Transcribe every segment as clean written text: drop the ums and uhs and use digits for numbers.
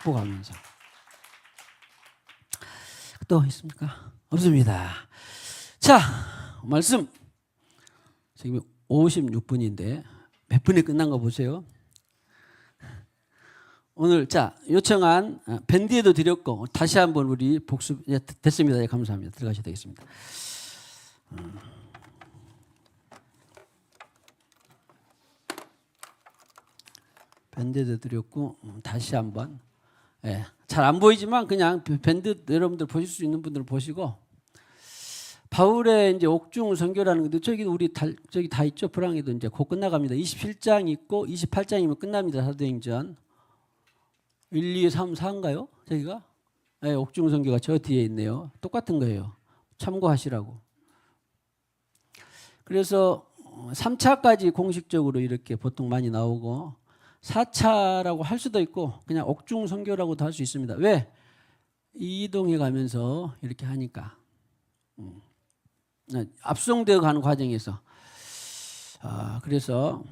축복하면서. 또 있습니까? 없습니다. 자, 말씀 지금 56분인데 몇 분에 끝난 거 보세요. 오늘 자 요청한 밴드에도 드렸고 다시 한번 우리 복습 됐습니다. 예, 감사합니다. 들어가셔야 되겠습니다. 밴드에도 드렸고 다시 한번 예, 잘 안 보이지만 그냥 밴드 여러분들 보실 수 있는 분들 보시고 바울의 이제 옥중 선교라는 건데 저기 우리 저기 다 있죠. 프랑에도 이제 곧 끝나갑니다. 27장 있고 28장이면 끝납니다. 사도행전 1, 2, 3, 4인가요? 저기가 네, 옥중 선교가 저 뒤에 있네요. 똑같은 거예요. 참고하시라고. 그래서 3차까지 공식적으로 이렇게 보통 많이 나오고 4차라고 할 수도 있고 그냥 옥중 선교라고도 할 수 있습니다. 왜? 이동해 가면서 이렇게 하니까 압송되어 가는 과정에서 그래서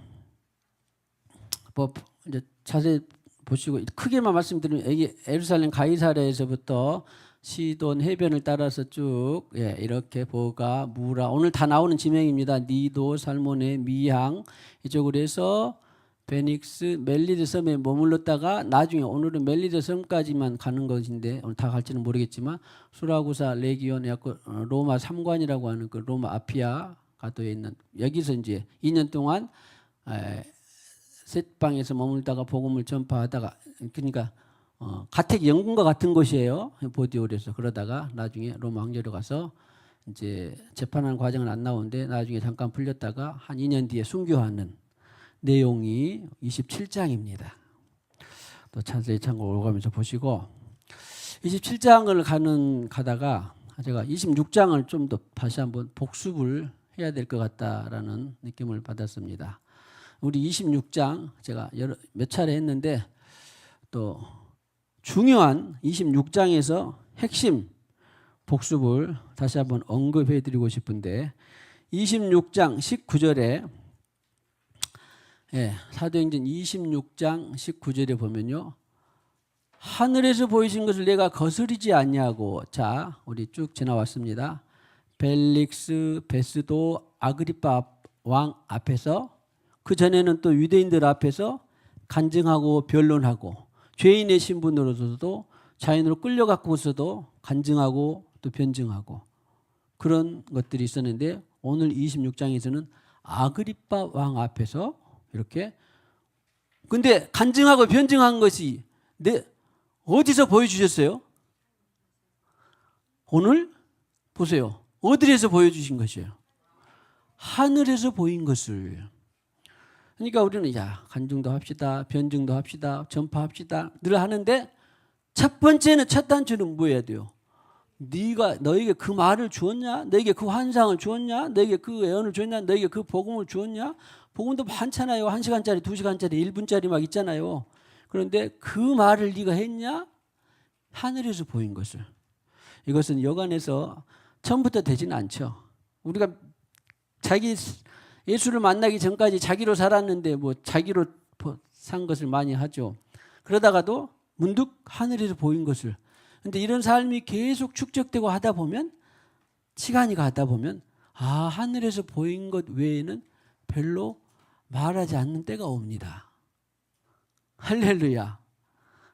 뭐 이제 자세히 보시고 크게만 말씀드리면 여기 예루살렘 가이사랴에서부터 시돈 해변을 따라서 쭉 이렇게 보가 무라 오늘 다 나오는 지명입니다. 니도 살모네 미향 이쪽으로 해서 베닉스 멜리드 섬에 머물렀다가 나중에 오늘은 멜리드 섬까지만 가는 것인데 오늘 다 갈지는 모르겠지만 수라구사 레기온 로마 3관이라고 하는 그 로마 아피아 가도에 있는 여기서 이제 2년 동안 셋방에서 머물다가 복음을 전파하다가 그러니까 가택 연금과 같은 곳이에요. 보디올에서 그러다가 나중에 로마 황제로 가서 이제 재판하는 과정은 안 나오는데 나중에 잠깐 풀렸다가 한 2년 뒤에 순교하는 내용이 27장입니다. 또 자세히 참고를 가면서 보시고 27장을 가다가 제가 26장을 좀 더 다시 한번 복습을 해야 될 것 같다라는 느낌을 받았습니다. 우리 26장 제가 몇 차례 했는데 또 중요한 26장에서 핵심 복습을 다시 한번 언급해 드리고 싶은데 26장 19절에 사도행전 26장 19절에 보면요. 하늘에서 보이신 것을 내가 거스르지 않냐고. 자, 우리 쭉 지나왔습니다. 벨릭스 베스도 아그리파 왕 앞에서 그 전에는 또 유대인들 앞에서 간증하고 변론하고 죄인의 신분으로서도 자연으로 끌려갖고서도 간증하고 또 변증하고 그런 것들이 있었는데 오늘 26장에서는 아그리파 왕 앞에서 이렇게 근데 간증하고 변증한 것이 어디서 보여주셨어요? 오늘 보세요. 어디에서 보여주신 것이에요? 하늘에서 보인 것을. 그러니까 우리는 간증도 합시다. 변증도 합시다. 전파합시다. 늘 하는데 첫 번째는 첫 단추는 뭐 해야 돼요? 네가 너에게 그 말을 주었냐? 너에게 그 환상을 주었냐? 너에게 그 예언을 주었냐? 너에게 그 복음을 주었냐? 복음도 많잖아요. 1시간짜리, 2시간짜리, 1분짜리 막 있잖아요. 그런데 그 말을 네가 했냐? 하늘에서 보인 것을. 이것은 여간에서 처음부터 되지는 않죠. 우리가 예수를 만나기 전까지 자기로 살았는데 뭐 자기로 산 것을 많이 하죠. 그러다가도 문득 하늘에서 보인 것을. 근데 이런 삶이 계속 축적되고 하다 보면 시간이 가다 보면 하늘에서 보인 것 외에는 별로 말하지 않는 때가 옵니다. 할렐루야.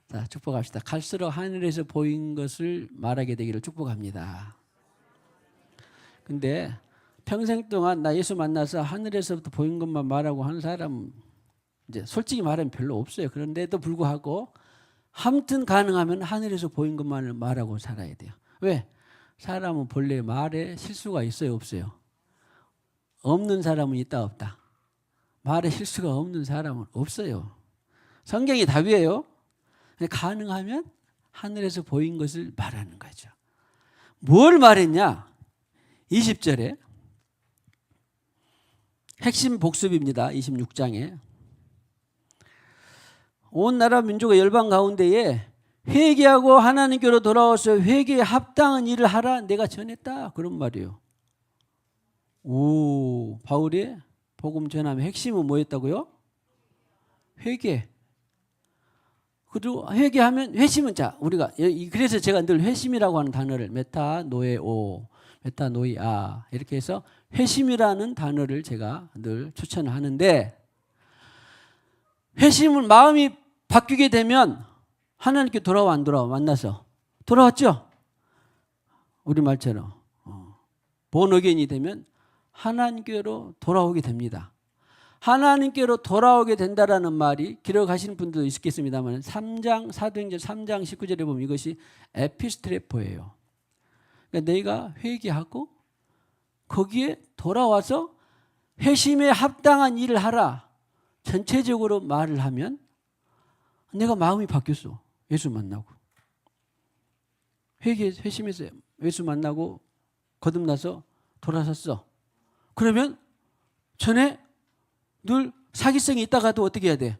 자, 축복합시다. 갈수록 하늘에서 보인 것을 말하게 되기를 축복합니다. 근데 평생 동안 나 예수 만나서 하늘에서부터 보인 것만 말하고 하는 사람은 이제 솔직히 말하면 별로 없어요. 그런데도 불구하고 아무튼 가능하면 하늘에서 보인 것만을 말하고 살아야 돼요. 왜? 사람은 본래 말에 실수가 있어요, 없어요? 없는 사람은 있다, 없다? 말에 실수가 없는 사람은 없어요. 성경이 답이에요. 가능하면 하늘에서 보인 것을 말하는 거죠. 뭘 말했냐? 20절에 핵심 복습입니다. 26장에 온 나라 민족의 열방 가운데에 회개하고 하나님께로 돌아와서 회개에 합당한 일을 하라 내가 전했다. 그런 말이에요. 바울의 복음 전함의 핵심은 뭐였다고요? 회개. 그리고 회개하면 회심은 자 우리가 그래서 제가 늘 회심이라고 하는 단어를 메타노에오, 메타노이아 이렇게 해서 회심이라는 단어를 제가 늘 추천을 하는데 회심은 마음이 바뀌게 되면 하나님께 돌아와 안 돌아와 만나서 돌아왔죠? 우리 말처럼 본어게인이 되면 하나님께로 돌아오게 됩니다. 하나님께로 돌아오게 된다라는 말이 기록하시는 분들도 있겠습니다만 3장 사도행전 3장 19절에 보면 이것이 에피스트레포예요. 그러니까 내가 회개하고 거기에 돌아와서 회심에 합당한 일을 하라. 전체적으로 말을 하면 내가 마음이 바뀌었어. 예수 만나고. 회심해서 예수 만나고 거듭나서 돌아섰어. 그러면 전에 늘 사기성이 있다가도 어떻게 해야 돼?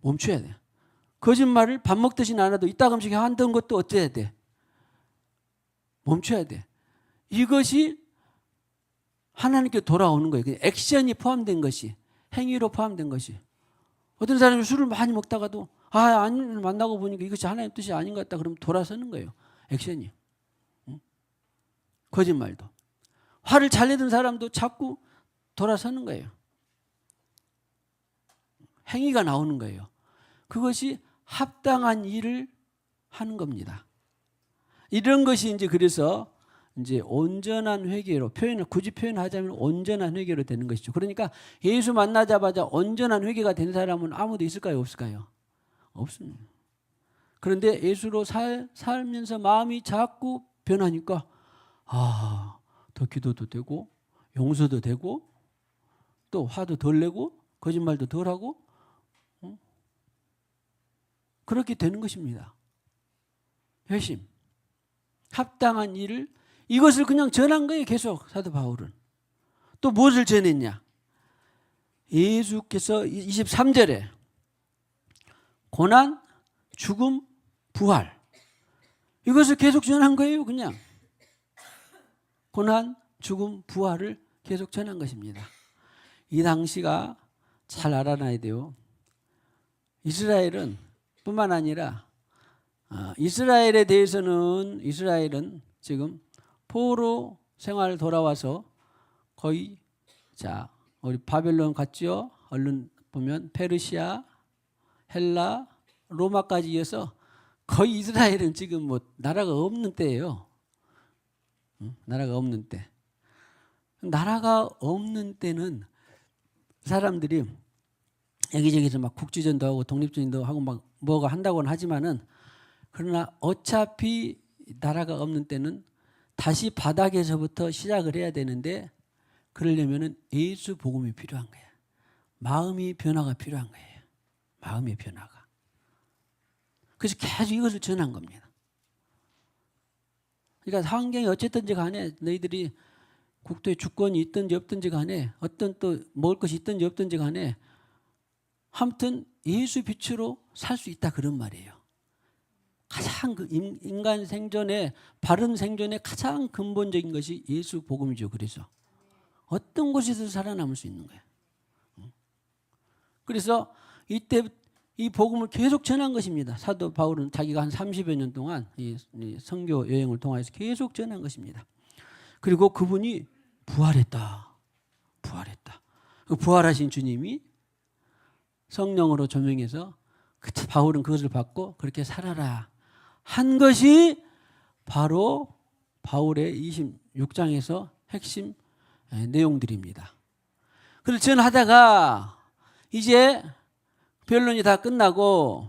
멈춰야 돼. 거짓말을 밥 먹듯이 안 해도 이따금씩 한던 것도 어때야 돼? 멈춰야 돼. 이것이 하나님께 돌아오는 거예요. 액션이 포함된 것이, 행위로 포함된 것이. 어떤 사람이 술을 많이 먹다가도 아니 만나고 보니까 이것이 하나님 뜻이 아닌 것 같다. 그러면 돌아서는 거예요. 액션이. 응? 거짓말도. 화를 잘 내던 사람도 자꾸 돌아서는 거예요. 행위가 나오는 거예요. 그것이 합당한 일을 하는 겁니다. 이런 것이 이제 그래서 이제 온전한 회개로 굳이 표현하자면 온전한 회개로 되는 것이죠. 그러니까 예수 만나자마자 온전한 회개가 된 사람은 아무도 있을까요? 없을까요? 없습니다. 그런데 예수로 살면서 마음이 자꾸 변하니까 더 기도도 되고 용서도 되고 또 화도 덜 내고 거짓말도 덜 하고 그렇게 되는 것입니다. 회심. 합당한 일을 이것을 그냥 전한 거예요. 계속 사도 바울은. 또 무엇을 전했냐? 예수께서 23절에 고난, 죽음, 부활 이것을 계속 전한 거예요. 그냥. 고난, 죽음, 부활을 계속 전한 것입니다. 이 당시가 잘 알아놔야 돼요. 이스라엘은 뿐만 아니라 이스라엘에 대해서는 이스라엘은 지금 포로 생활 돌아와서 거의 우리 바벨론 갔죠. 얼른 보면 페르시아, 헬라, 로마까지 이어서 거의 이스라엘은 지금 뭐 나라가 없는 때예요. 나라가 없는 때. 나라가 없는 때는 사람들이 여기저기서 막 국지전도 하고 독립전도 하고 막 뭐가 한다고는 하지만은 그러나 어차피 나라가 없는 때는 다시 바닥에서부터 시작을 해야 되는데 그러려면은 예수 복음이 필요한 거예요. 마음이 변화가 필요한 거예요. 마음의 변화가. 그래서 계속 이것을 전한 겁니다. 그러니까 환경이 어쨌든지 간에 너희들이 국토에 주권이 있든지 없든지 간에 어떤 또 먹을 것이 있든지 없든지 간에 아무튼 예수 빛으로 살 수 있다 그런 말이에요. 가장 인간 생존의 바른 생존의 가장 근본적인 것이 예수 복음이죠. 그래서 어떤 곳에서 살아남을 수 있는 거예요. 그래서 이때 이 복음을 계속 전한 것입니다. 사도 바울은 자기가 한 30여 년 동안 이 선교 여행을 통해서 계속 전한 것입니다. 그리고 그분이 부활했다. 부활하신 주님이 성령으로 조명해서 바울은 그것을 받고 그렇게 살아라 한 것이 바로 바울의 26장에서 핵심 내용들입니다. 그래서 전하다가 이제 변론이 다 끝나고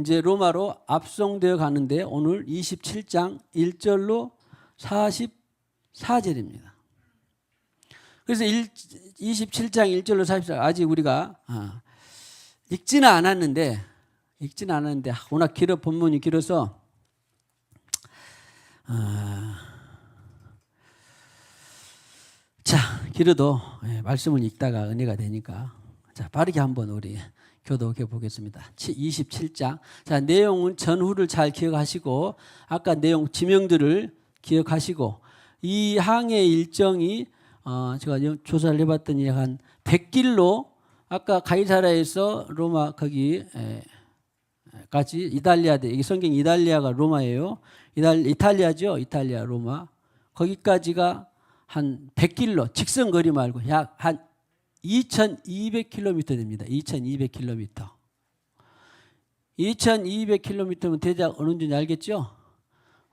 이제 로마로 압송되어 가는데 오늘 27장 1절로 44절입니다. 그래서 27장 1절로 44절 아직 우리가 읽지는 않았는데 워낙 본문이 길어서 길어도 말씀을 읽다가 은혜가 되니까 빠르게 한번 우리 교독해 보겠습니다. 27장. 내용은 전후를 잘 기억하시고 아까 내용 지명들을 기억하시고 이 항해 일정이 제가 조사를 해봤더니 한 100길로 아까 가이사라에서 로마 거기 까지 이탈리아 이게 성경 이탈리아가 로마예요. 이탈리아죠. 이탈리아 로마. 거기까지가 한 100km 직선 거리 말고 약 한 2200km 됩니다. 2200km. 2200km면 대략 어느 정도인지 알겠죠?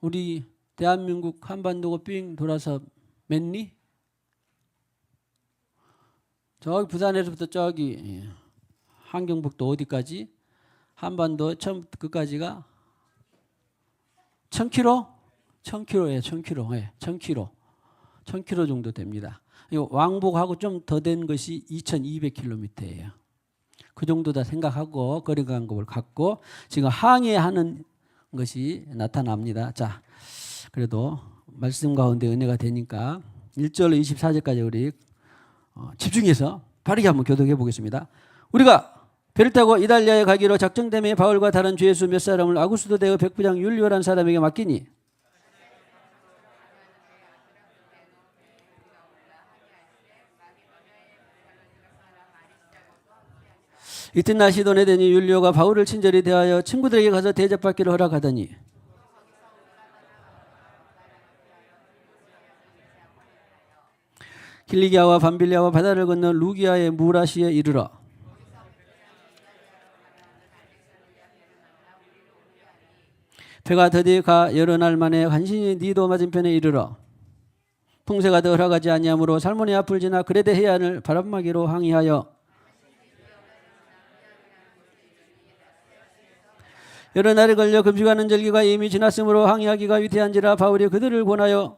우리 대한민국 한반도고 삥 돌아서 몇 리? 저기 부산에서부터 저기 함경북도 어디까지? 한반도 처음 끝까지가 1000km? 1000km예요. 1000km. 예, 1000km. 1000km 정도 됩니다. 왕복하고 좀 더 된 것이 2200km예요. 그 정도다 생각하고 거리감각을 갖고 지금 항해하는 것이 나타납니다. 자, 그래도 말씀 가운데 은혜가 되니까 1절로 24절까지 우리 집중해서 빠르게 한번 교독해 보겠습니다. 우리가 배를 타고 이달리아에 가기로 작정됨에 바울과 다른 주 예수 몇 사람을 아구스도 대의 백부장 율리오라는 사람에게 맡기니 이튿날 시돈에 되니 율리오가 바울을 친절히 대하여 친구들에게 가서 대접받기를 허락하더니 길리기아와 밤빌리아와 바다를 건너 루기아의 무라시에 이르러 배가 더디 가 여러 날 만에 간신히 니도 맞은편에 이르러 풍세가 더 허락하지 아니하므로 살모니 앞을 지나 그레데 해안을 바람막이로 항해하여 여러 날에 걸려 금식하는 절기가 이미 지났으므로 항해하기가 위태한지라 바울이 그들을 권하여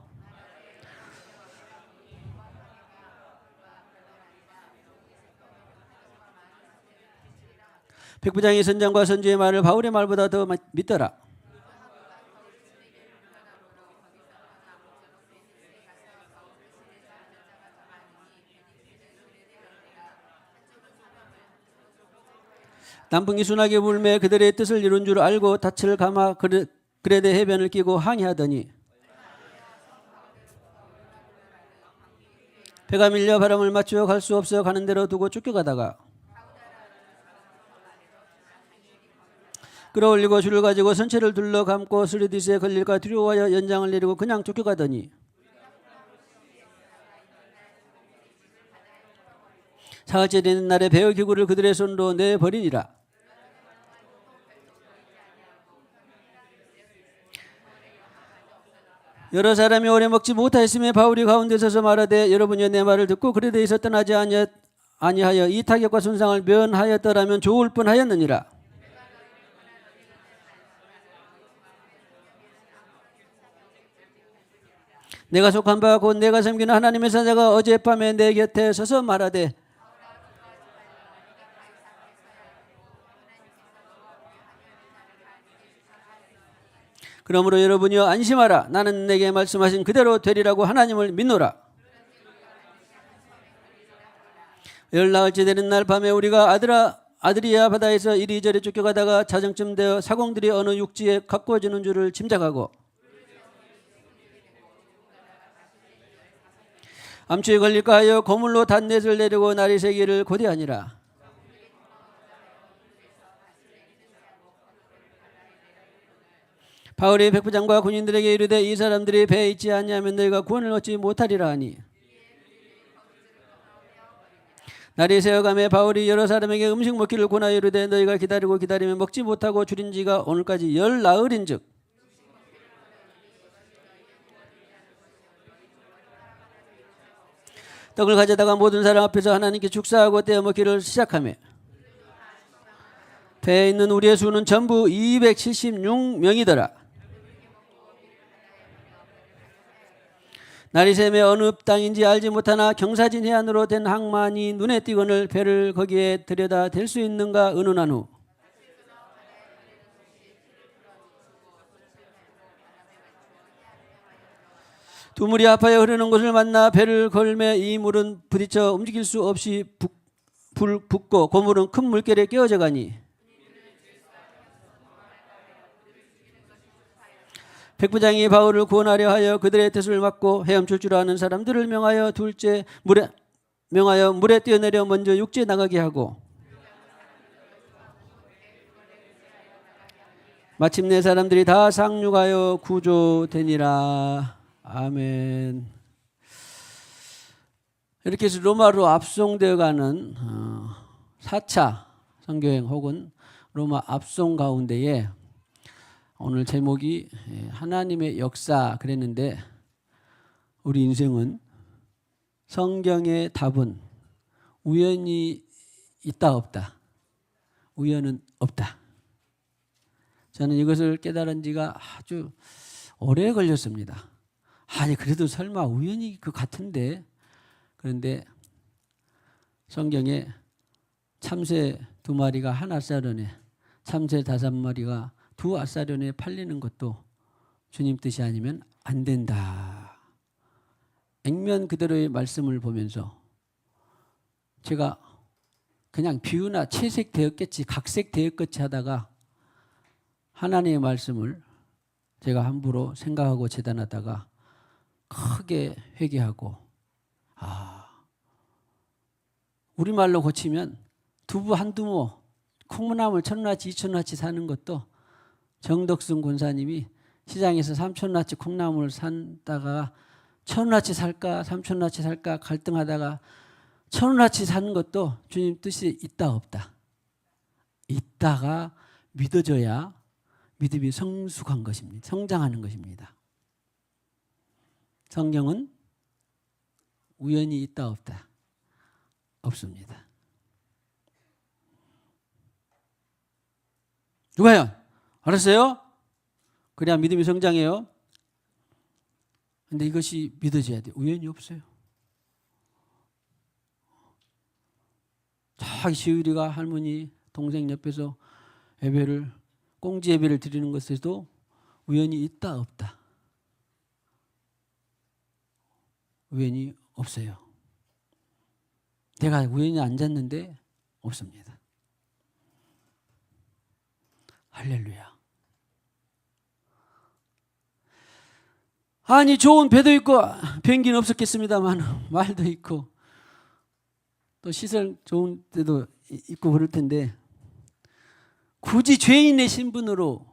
백부장이 선장과 선주의 말을 바울의 말보다 더 믿더라. 남풍이 순하게 불매 그들의 뜻을 이룬 줄 알고 닻을 감아 그레데 해변을 끼고 항해하더니 배가 밀려 바람을 맞추어 갈 수 없어 가는 대로 두고 쫓겨가다가 끌어올리고 줄을 가지고 선체를 둘러 감고 스리디스에 걸릴까 두려워하여 연장을 내리고 그냥 쫓겨가더니 사흘째 되는 날에 배의 기구를 그들의 손으로 내버리니라. 여러 사람이 오래 먹지 못하였음에 바울이 가운데 서서 말하되 여러분이 내 말을 듣고 그레데에서 떠나지 아니하여 이 타격과 손상을 면하였더라면 좋을 뻔하였느니라. 내가 속한 바 곧 내가 섬기는 하나님의 사자가 어젯밤에 내 곁에 서서 말하되 그러므로 여러분이여 안심하라. 나는 내게 말씀하신 그대로 되리라고 하나님을 믿노라. 열나흘째 되는 날 밤에 우리가 아드리아 바다에서 이리저리 쫓겨가다가 자정쯤 되어 사공들이 어느 육지에 가까워지는 줄을 짐작하고 암초에 걸릴까 하여 고물로 단넷을 내리고 날이 새기를 고대하니라. 바울이 백부장과 군인들에게 이르되 이 사람들이 배에 있지 아니하면 너희가 구원을 얻지 못하리라 하니 날이 새어가매 바울이 여러 사람에게 음식 먹기를 권하여 이르되 너희가 기다리고 기다리면 먹지 못하고 줄인 지가 오늘까지 10나흘인즉 떡을 가져다가 모든 사람 앞에서 하나님께 축사하고 떼어 먹기를 시작하며 배에 있는 우리의 수는 전부 276명이더라. 날이 새매 어느 땅인지 알지 못하나 경사진 해안으로 된 항만이 눈에 띄거늘 배를 거기에 들여다 댈 수 있는가 의논한 후 두 물이 합하여 흐르는 곳을 만나 배를 걸매 이 물은 부딪혀 움직일 수 없이 붓고 고물은 큰 물결에 깨어져 가니 백부장이 바울을 구원하려 하여 그들의 뜻을 막고 헤엄칠 줄 아는 사람들을 명하여 물에 뛰어내려 먼저 육지에 나가게 하고 마침내 사람들이 다 상륙하여 구조되니라. 아멘. 이렇게 해서 로마로 압송되어가는 4차 선교행 혹은 로마 압송 가운데에 오늘 제목이 하나님의 역사 그랬는데, 우리 인생은 성경의 답은 우연이 있다 없다. 우연은 없다. 저는 이것을 깨달은 지가 아주 오래 걸렸습니다. 아니 그래도 설마 우연히 그 같은데. 그런데 성경에 참새 2마리가 한 앗사련에, 참새 5마리가 2 앗사련에 팔리는 것도 주님 뜻이 아니면 안 된다. 액면 그대로의 말씀을 보면서 제가 그냥 비유나 채색되었겠지, 각색되었겠지 하다가 하나님의 말씀을 제가 함부로 생각하고 재단하다가 크게 회개하고, 우리말로 고치면 두부 한두 모, 콩나물 1,000원어치 2,000원어치 사는 것도 정덕승 권사님이 시장에서 3,000원어치 콩나물을 산다가 1,000원어치 살까 3,000원어치 살까 갈등하다가 1,000원어치 사는 것도 주님 뜻이 있다 없다. 있다가 믿어져야 믿음이 성숙한 것입니다. 성장하는 것입니다. 성경은 우연히 있다 없다. 없습니다. 누가요? 알았어요? 그래야 믿음이 성장해요. 근데 이것이 믿어져야 돼요. 우연이 없어요. 자기 시우리가 할머니 동생 옆에서 예배를, 꽁지 예배를 드리는 것에도 우연이 있다 없다. 우연이 없어요. 내가 우연히 앉았는데 없습니다. 할렐루야. 아니 좋은 배도 있고 비행기는 없었겠습니다만 말도 있고 또 시설 좋은 데도 있고 그럴 텐데, 굳이 죄인의 신분으로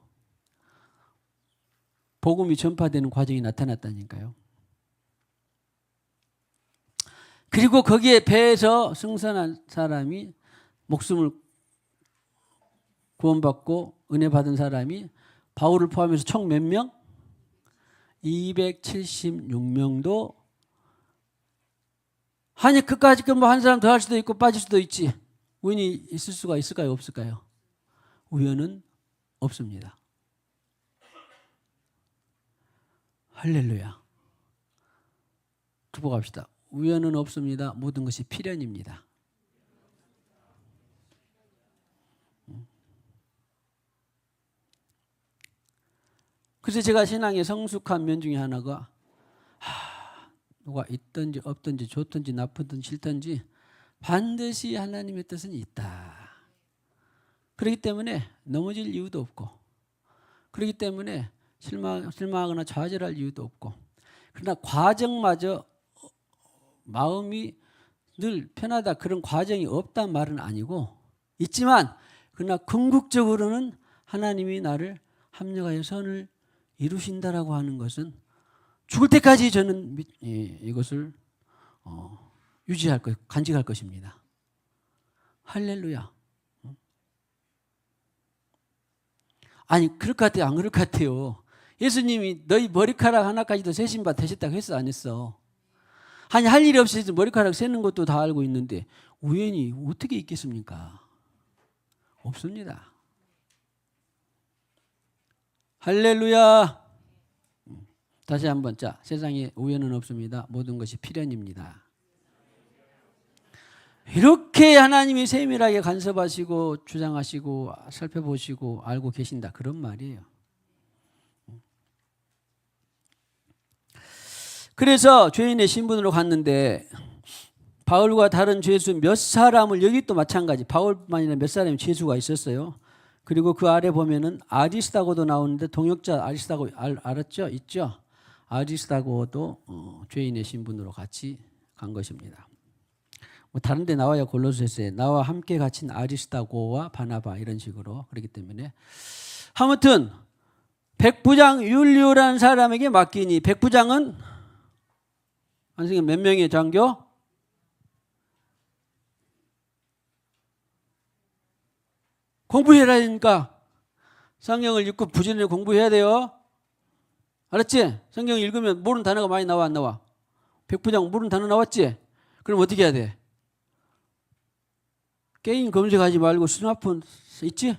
복음이 전파되는 과정이 나타났다니까요. 그리고 거기에 배에서 승선한 사람이, 목숨을 구원받고 은혜 받은 사람이 바울을 포함해서 총 몇 명? 276명도. 아니 끝까지 뭐 한 사람 더 할 수도 있고 빠질 수도 있지. 우연이 있을 수가 있을까요? 없을까요? 우연은 없습니다. 할렐루야. 축복합시다. 우연은 없습니다. 모든 것이 필연입니다. 그래서 제가 신앙의 성숙한 면 중에 하나가, 누가 있든지 없든지 좋든지 나쁘든지 싫든지 반드시 하나님의 뜻은 있다. 그렇기 때문에 넘어질 이유도 없고, 그렇기 때문에 실망하거나 좌절할 이유도 없고, 그러나 과정마저 마음이 늘 편하다, 그런 과정이 없단 말은 아니고 있지만, 그러나 궁극적으로는 하나님이 나를 합력하여 선을 이루신다라고 하는 것은 죽을 때까지 저는 이것을 유지할 것, 간직할 것입니다. 할렐루야. 아니 그럴 것 같아요? 안 그럴 것 같아요? 예수님이 너희 머리카락 하나까지도 세신 바 되셨다고 했어 안 했어? 아니 할 일이 없이 머리카락 세는 것도 다 알고 있는데 우연히 어떻게 있겠습니까? 없습니다. 할렐루야. 다시 한번, 자, 세상에 우연은 없습니다. 모든 것이 필연입니다. 이렇게 하나님이 세밀하게 간섭하시고 주장하시고 살펴보시고 알고 계신다, 그런 말이에요. 그래서 죄인의 신분으로 갔는데 바울과 다른 죄수 몇 사람을, 여기 또 마찬가지 바울뿐만 아니라 몇 사람의 죄수가 있었어요. 그리고 그 아래 보면은 아리스다고도 나오는데, 동역자 아리스다고 알았죠? 있죠? 아리스다고도 죄인의 신분으로 같이 간 것입니다. 뭐 다른 데 나와야 골로새서에 나와 함께 갇힌 아리스다고와 바나바 이런 식으로. 그렇기 때문에 아무튼 백부장 율리오라는 사람에게 맡기니 백부장은 선생님 몇 명의 장교? 공부해라니까. 성경을 읽고 부지런히 공부해야 돼요. 알았지? 성경 읽으면 모르는 단어가 많이 나와 안 나와? 백부장 모르는 단어 나왔지? 그럼 어떻게 해야 돼? 게임 검색하지 말고 스마트폰 있지?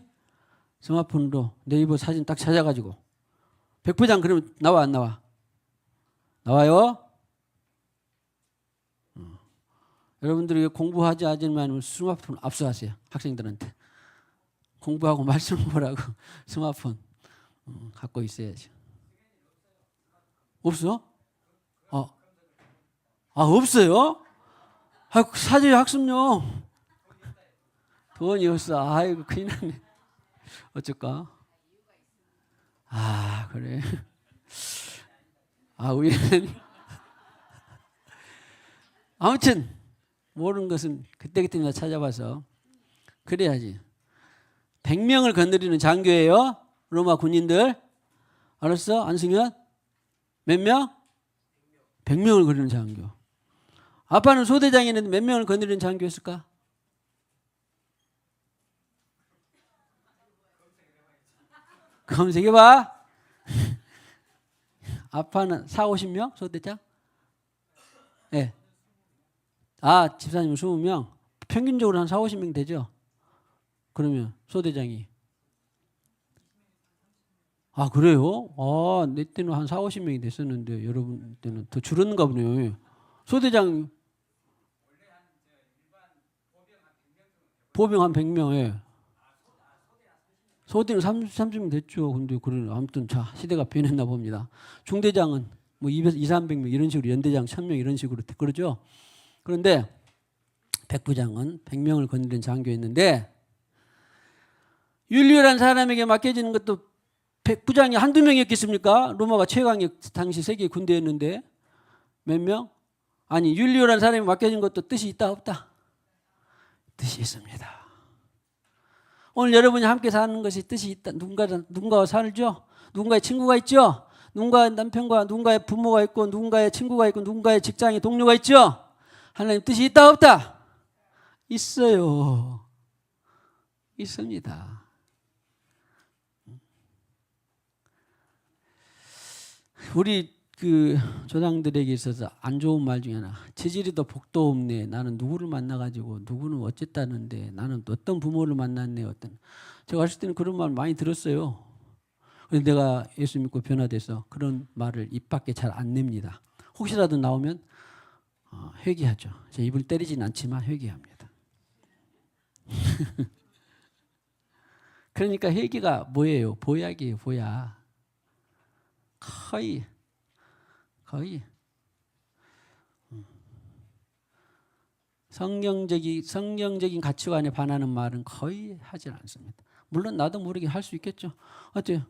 스마트폰으로 네이버 사진 딱 찾아가지고 백부장 그러면 나와 안 나와? 나와요? 여러분들이 공부하지 않으면 스마트폰 압수하세요. 학생들한테. 공부하고 말씀 보라고 스마트폰 갖고 있어야죠. 없어? 없어요? 사제의 학습용. 돈이 없어. 아이고 큰일 났네. 어쩔까? 그래. 우리는 아무튼 모르는 것은 그때그때 찾아봐서 그래야지. 100명을 건드리는 장교예요. 로마 군인들. 알았어? 안승현? 몇 명? 100명을 건드리는 장교. 아빠는 소대장이었는데 몇 명을 건드리는 장교였을까? 검색해봐. 아빠는 40-50명? 소대장? 네. 집사님은 20명? 평균적으로 한 40-50명 되죠? 그러면 소대장이. 그래요? 내 때는 한 40-50명이 됐었는데 여러분 때는 더 줄었는가 보네요. 소대장 보병 한 100명. 예. 소대는 30명 됐죠. 근데 아무튼 시대가 변했나 봅니다. 중대장은 뭐 200-300명 이런 식으로 연대장 1000명 이런 식으로 그러죠. 그런데 백부장은 100명을 건드린 장교였는데 율리오라는 사람에게 맡겨지는 것도 백부장이 한두 명이었겠습니까? 로마가 최강의 당시 세계 군대였는데 몇 명? 율리오라는 사람이 맡겨진 것도 뜻이 있다 없다? 뜻이 있습니다. 오늘 여러분이 함께 사는 것이 뜻이 있다. 누군가와 살죠? 누군가의 친구가 있죠? 누군가의 남편과 누군가의 부모가 있고 누군가의 친구가 있고 누군가의 직장의 동료가 있죠? 하나님 뜻이 있다 없다? 있어요. 있습니다. 우리 조상들에게 있어서 안 좋은 말 중에 하나. 재질이도 복도 없네. 나는 누구를 만나가지고 누구는 어쨌다는데 나는 어떤 부모를 만났네. 제가 어렸을 때는 그런 말 많이 들었어요. 그런데 내가 예수 믿고 변화돼서 그런 말을 입 밖에 잘 안 냅니다. 혹시라도 나오면 회개하죠. 제 입을 때리진 않지만 회개합니다. 그러니까 회개가 뭐예요? 보약이에요. 보약. 거의 성경적인 가치관에 반하는 말은 거의 하지 않습니다. 물론 나도 모르게 할 수 있겠죠. 어때요?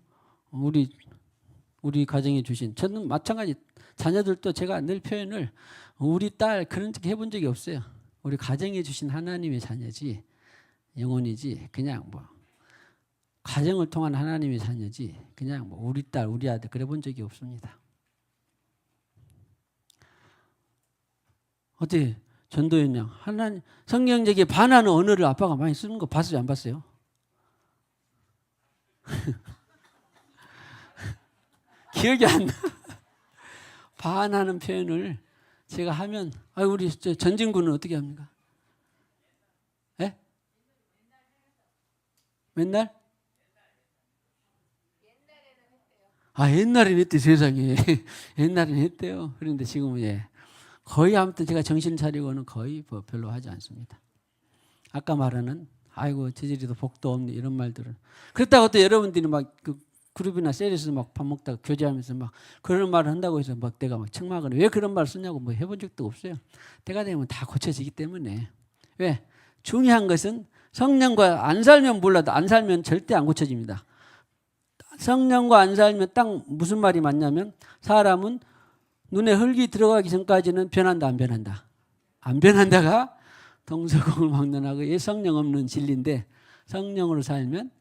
우리 가정에 주신 저는 마찬가지 자녀들도 제가 늘 표현을 우리 딸 그런 적 해본 적이 없어요. 우리 가정에 주신 하나님의 자녀지 영혼이지 그냥 가정을 통한 하나님의 자녀지 그냥 우리 딸 우리 아들 그래 본 적이 없습니다. 어때 전도연 양 하나님 성경적에 반하는 언어를 아빠가 많이 쓰는 거 봤어요 안 봤어요? 기억이 안 나. 반하는 표현을 제가 하면 우리 전진구는 어떻게 합니까? 예? 맨날? 옛날에는 했대 세상에. 옛날에는 했대요. 그런데 지금은 거의 아무튼 제가 정신 차리고는 거의 별로 하지 않습니다. 아까 말하는 재질이도 복도 없네 이런 말들은 그렇다고 또 여러분들이 그룹이나 셀에서 밥 먹다가 교제하면서 그런 말을 한다고 해서 내가 책망을 왜 그런 말을 쓰냐고 해본 적도 없어요. 때가 되면 다 고쳐지기 때문에. 왜? 중요한 것은 성령과 안 살면 몰라도 안 살면 절대 안 고쳐집니다. 성령과 안 살면 딱 무슨 말이 맞냐면 사람은 눈에 흙이 들어가기 전까지는 변한다 안 변한다? 안 변한다가 동서공을 막론하고 성령 없는 진리인데 성령으로 살면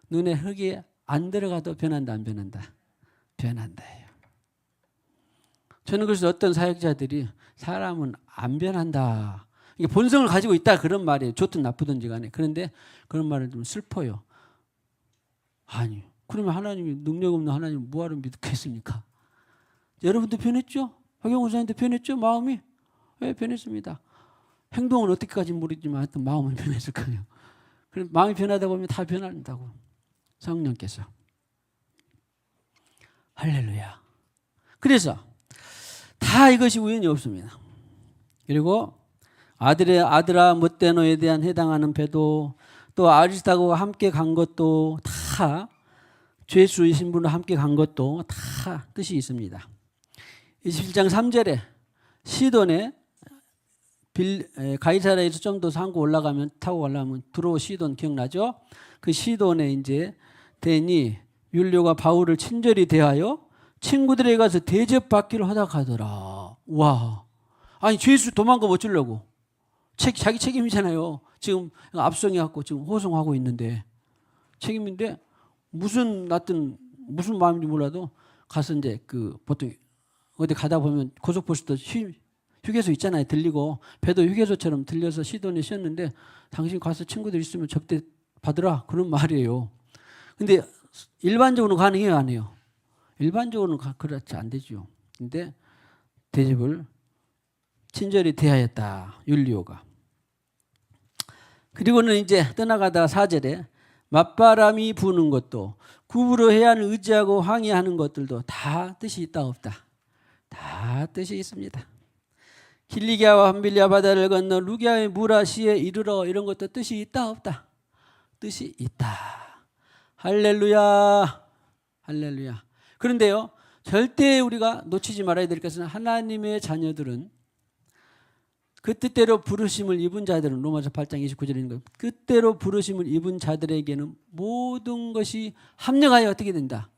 눈에 흙이 안 들어가도 변한다, 안 변한다? 변한다예요. 저는 그래서 어떤 사역자들이 사람은 안 변한다, 이게 본성을 가지고 있다, 그런 말이에요. 좋든 나쁘든지 간에. 그런데 그런 말을 좀 슬퍼요. 아니, 그러면 하나님이 능력 없는 하나님을 뭐하러 믿겠습니까? 여러분도 변했죠? 박영호 선생님도 변했죠? 마음이? 네, 변했습니다. 행동은 어떻게까지 모르지만 하여튼 마음은 변했을 거예요. 그럼 마음이 변하다 보면 다 변한다고. 성령께서. 할렐루야. 그래서 다 이것이 우연이 없습니다. 그리고 아들아 못되노에 대한 해당하는 배도, 또 아리스타고와 함께 간 것도, 다 죄수이신 분과 함께 간 것도 다 뜻이 있습니다. 21장 3절에 시돈에 가이사랴에서 좀 더 상고 올라가면, 타고 올라가면 두로 시돈 기억나죠? 그 시돈에 이제 대니 율료가 바울을 친절히 대하여 친구들에게 가서 대접받기를 허락하더라. 와, 아니 죄수 도망가 못 주려고, 자기 책임이잖아요. 지금 압송해 갖고 지금 호송하고 있는데 책임인데, 무슨 마음인지 몰라도 가서 이제 그 보통 어디 가다 보면 고속버스도 휴게소 있잖아요. 들리고 배도 휴게소처럼 들려서 시돈에 쉬었는데, 당신 가서 친구들 있으면 접대 받으라, 그런 말이에요. 근데 일반적으로 가능해요, 안 해요? 일반적으로는 그렇지 안 되죠. 근데 대접을 친절히 대하였다, 율리오가. 그리고는 이제 떠나가다가 4절에 맞바람이 부는 것도, 구부러 해안을 의지하고 항해하는 것들도 다 뜻이 있다 없다? 다 뜻이 있습니다. 길리기아와 함빌리아 바다를 건너 루기아의 무라시에 이르러, 이런 것도 뜻이 있다 없다? 뜻이 있다. 할렐루야. 할렐루야. 그런데요, 절대 우리가 놓치지 말아야 될 것은, 하나님의 자녀들은 그 뜻대로 부르심을 입은 자들은, 로마서 8장 29절에 있는 것, 뜻대로 부르심을 입은 자들에게는 모든 것이 합력하여 어떻게 된다?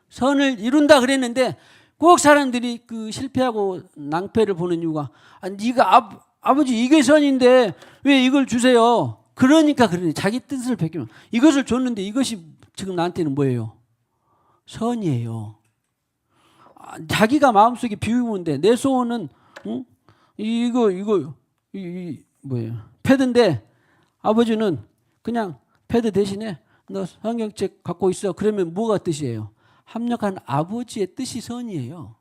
선을 이룬다 그랬는데, 꼭 사람들이 그 실패하고 낭패를 보는 이유가, 네가 아버지 이게 선인데 왜 이걸 주세요? 그러니까 그러네. 자기 뜻을 베끼면, 이것을 줬는데 이것이 지금 나한테는 뭐예요? 선이에요. 자기가 마음속에 비우는데, 내 소원은 이거 뭐예요? 패드인데 아버지는 그냥 패드 대신에 너 성경책 갖고 있어. 그러면 뭐가 뜻이에요? 합력한 아버지의 뜻이 선이에요.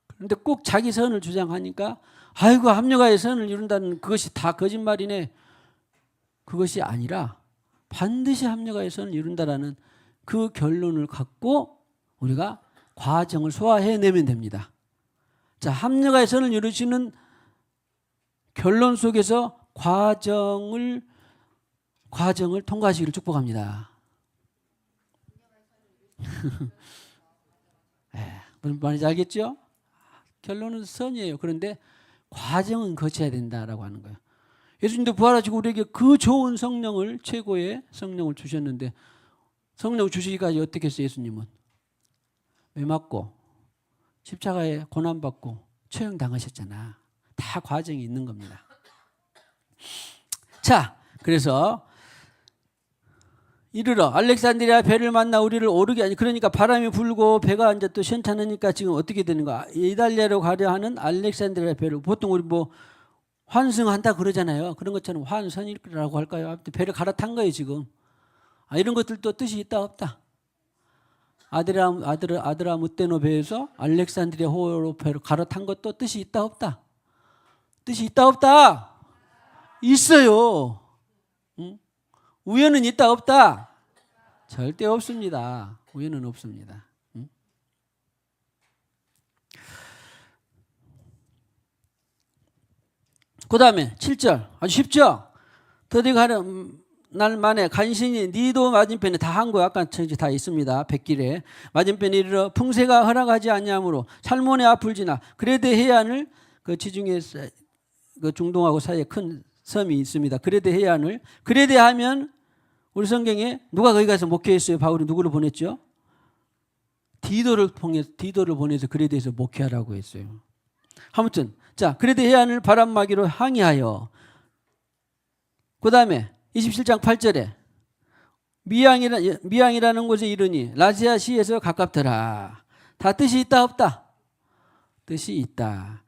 그런데 꼭 자기 선을 주장하니까, 아이고 합력하여 선을 이룬다는, 그것이 다 거짓말이네. 그것이 아니라 반드시 합력하여 선을 이룬다라는 그 결론을 갖고 우리가 과정을 소화해내면 됩니다. 자, 합력하여 선을 이루시는 결론 속에서 과정을 통과하시기를 축복합니다. 무슨 말인지 알겠죠? 결론은 선이에요. 그런데 과정은 거쳐야 된다라고 하는 거예요. 예수님도 부활하시고 우리에게 그 좋은 성령을, 최고의 성령을 주셨는데, 성령을 주시기까지 어떻게 했어요? 예수님은 왜 맞고 십자가에 고난받고 처형당하셨잖아. 다 과정이 있는 겁니다. 자, 그래서 이르러 알렉산드리아 배를 만나 우리를 오르게 하니, 그러니까 바람이 불고 배가 이제 또 시원찮으니까 지금 어떻게 되는가? 이달리아로 가려 하는 알렉산드리아 배를, 보통 우리 뭐 환승한다 그러잖아요. 그런 것처럼 환선이라고 할까요? 아무튼 배를 갈아탄 거예요 지금. 이런 것들도 뜻이 있다 없다? 아드라 무테노 배에서 알렉산드리아 호로 배를 갈아탄 것도 뜻이 있다 없다? 뜻이 있다 없다? 있어요. 응? 우연은 있다 없다? 절대 없습니다. 우연은 없습니다. 응? 그 다음에 7절 아주 쉽죠? 더디 가는 날 만에 간신히 니도 맞은편에 다 한 거, 아까 다 있습니다. 백길에 맞은편에 이르러 풍세가 허락하지 아니하므로 살몬의 앞을 지나 그레데 해안을, 그 지중해 그 중동하고 사이에 큰 섬이 있습니다. 그레데 해안을, 그레데 하면 우리 성경에 누가 거기 가서 목회했어요? 바울이 누구를 보냈죠? 디도를 보내서 그레데에서 목회하라고 했어요. 아무튼 자, 그레데 해안을 바람막이로 항해하여, 그 다음에 27장 8절에 미양이라는 곳에 이르니 라시아 시에서 가깝더라. 다 뜻이 있다 없다? 뜻이 있다.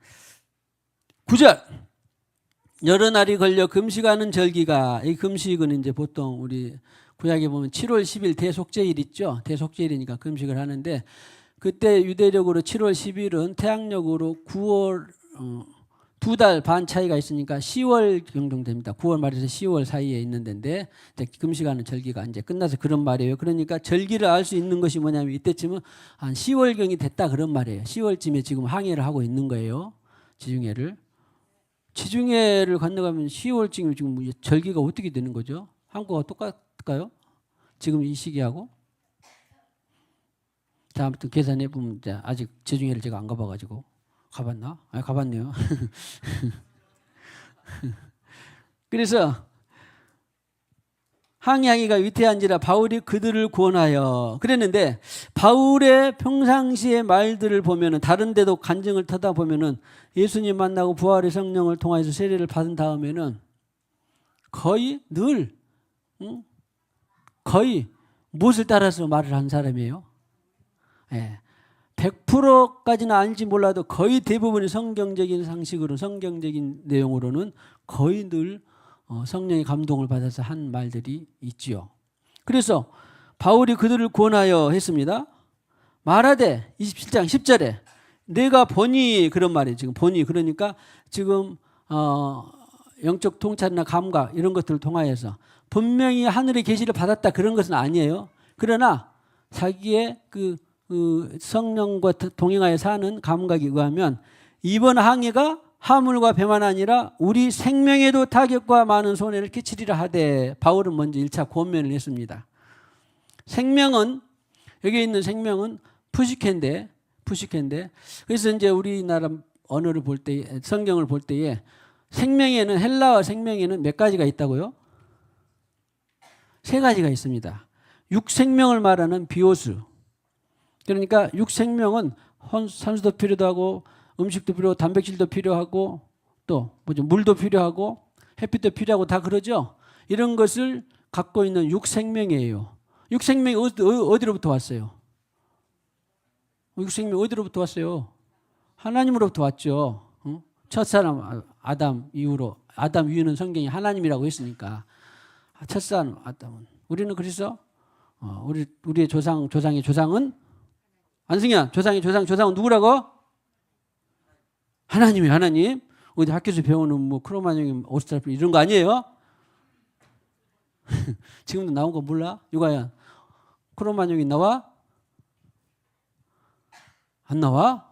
9절. 여러 날이 걸려 금식하는 절기가, 이 금식은 이제 보통 우리 구약에 보면 7월 10일 대속죄일 있죠. 대속죄일이니까 금식을 하는데, 그때 유대력으로 7월 10일은 태양력으로 9월 2달 반 차이가 있으니까 10월 정도 됩니다. 9월 말에서 10월 사이에 있는 데인데, 금식하는 절기가 이제 끝나서 그런 말이에요. 그러니까 절기를 알 수 있는 것이 뭐냐면 이때쯤은 한 10월경이 됐다 그런 말이에요. 10월쯤에 지금 항해를 하고 있는 거예요. 지중해를. 지중해를 건너가면 10월쯤에 지금 절기가 어떻게 되는 거죠? 한국과 똑같을까요? 지금 이 시기하고? 자, 아무튼 계산해 보면 아직 지중해를 제가 안 가봐가지고. 가봤나? 아, 가봤네요. 그래서 항양이가 위태한지라 바울이 그들을 구원하여 그랬는데, 바울의 평상시의 말들을 보면은, 다른 데도 간증을 터다 보면은 예수님 만나고 부활의 성령을 통해서 세례를 받은 다음에는 거의 늘 거의 무엇을 따라서 말을 한 사람이에요? 예. 100%까지는 아닐지 몰라도 거의 대부분의 성경적인 상식으로, 성경적인 내용으로는 거의 늘 성령의 감동을 받아서 한 말들이 있지요. 그래서 바울이 그들을 구원하여 했습니다. 말하되 27장 10절에 내가 보니, 그런 말이에요. 지금 보니, 그러니까 지금 영적 통찰이나 감각 이런 것들을 통하여서 분명히 하늘의 계시를 받았다 그런 것은 아니에요. 그러나 자기의 그 성령과 동행하여 사는 감각에 의하면 이번 항해가 하물과 배만 아니라 우리 생명에도 타격과 많은 손해를 끼치리라 하되, 바울은 먼저 1차 권면을 했습니다. 생명은, 여기 있는 생명은 푸시케인데, 그래서 이제 우리나라 언어를 볼 때, 성경을 볼 때에 생명에는, 헬라어 생명에는 몇 가지가 있다고요? 3가지가 있습니다. 육생명을 말하는 비오스. 그러니까 육생명은 산소도 필요도 하고 음식도 필요하고 단백질도 필요하고 또 뭐죠? 물도 필요하고 햇빛도 필요하고 다 그러죠. 이런 것을 갖고 있는 육생명이에요. 육생명이 어디로부터 왔어요? 육생명 어디로부터 왔어요? 하나님으로부터 왔죠. 첫사람 아담 이후로, 아담 이후는 성경이 하나님이라고 했으니까 첫사람 아담은, 우리는 그래서 우리의 조상의 조상은, 안승현, 조상의 조상은 누구라고? 하나님이에요. 하나님. 어디 학교에서 배우는 뭐 크로마뇽, 오스트랄프 이런 거 아니에요? 지금도 나온 거 몰라? 유가야, 크로마뇽이 나와? 안 나와?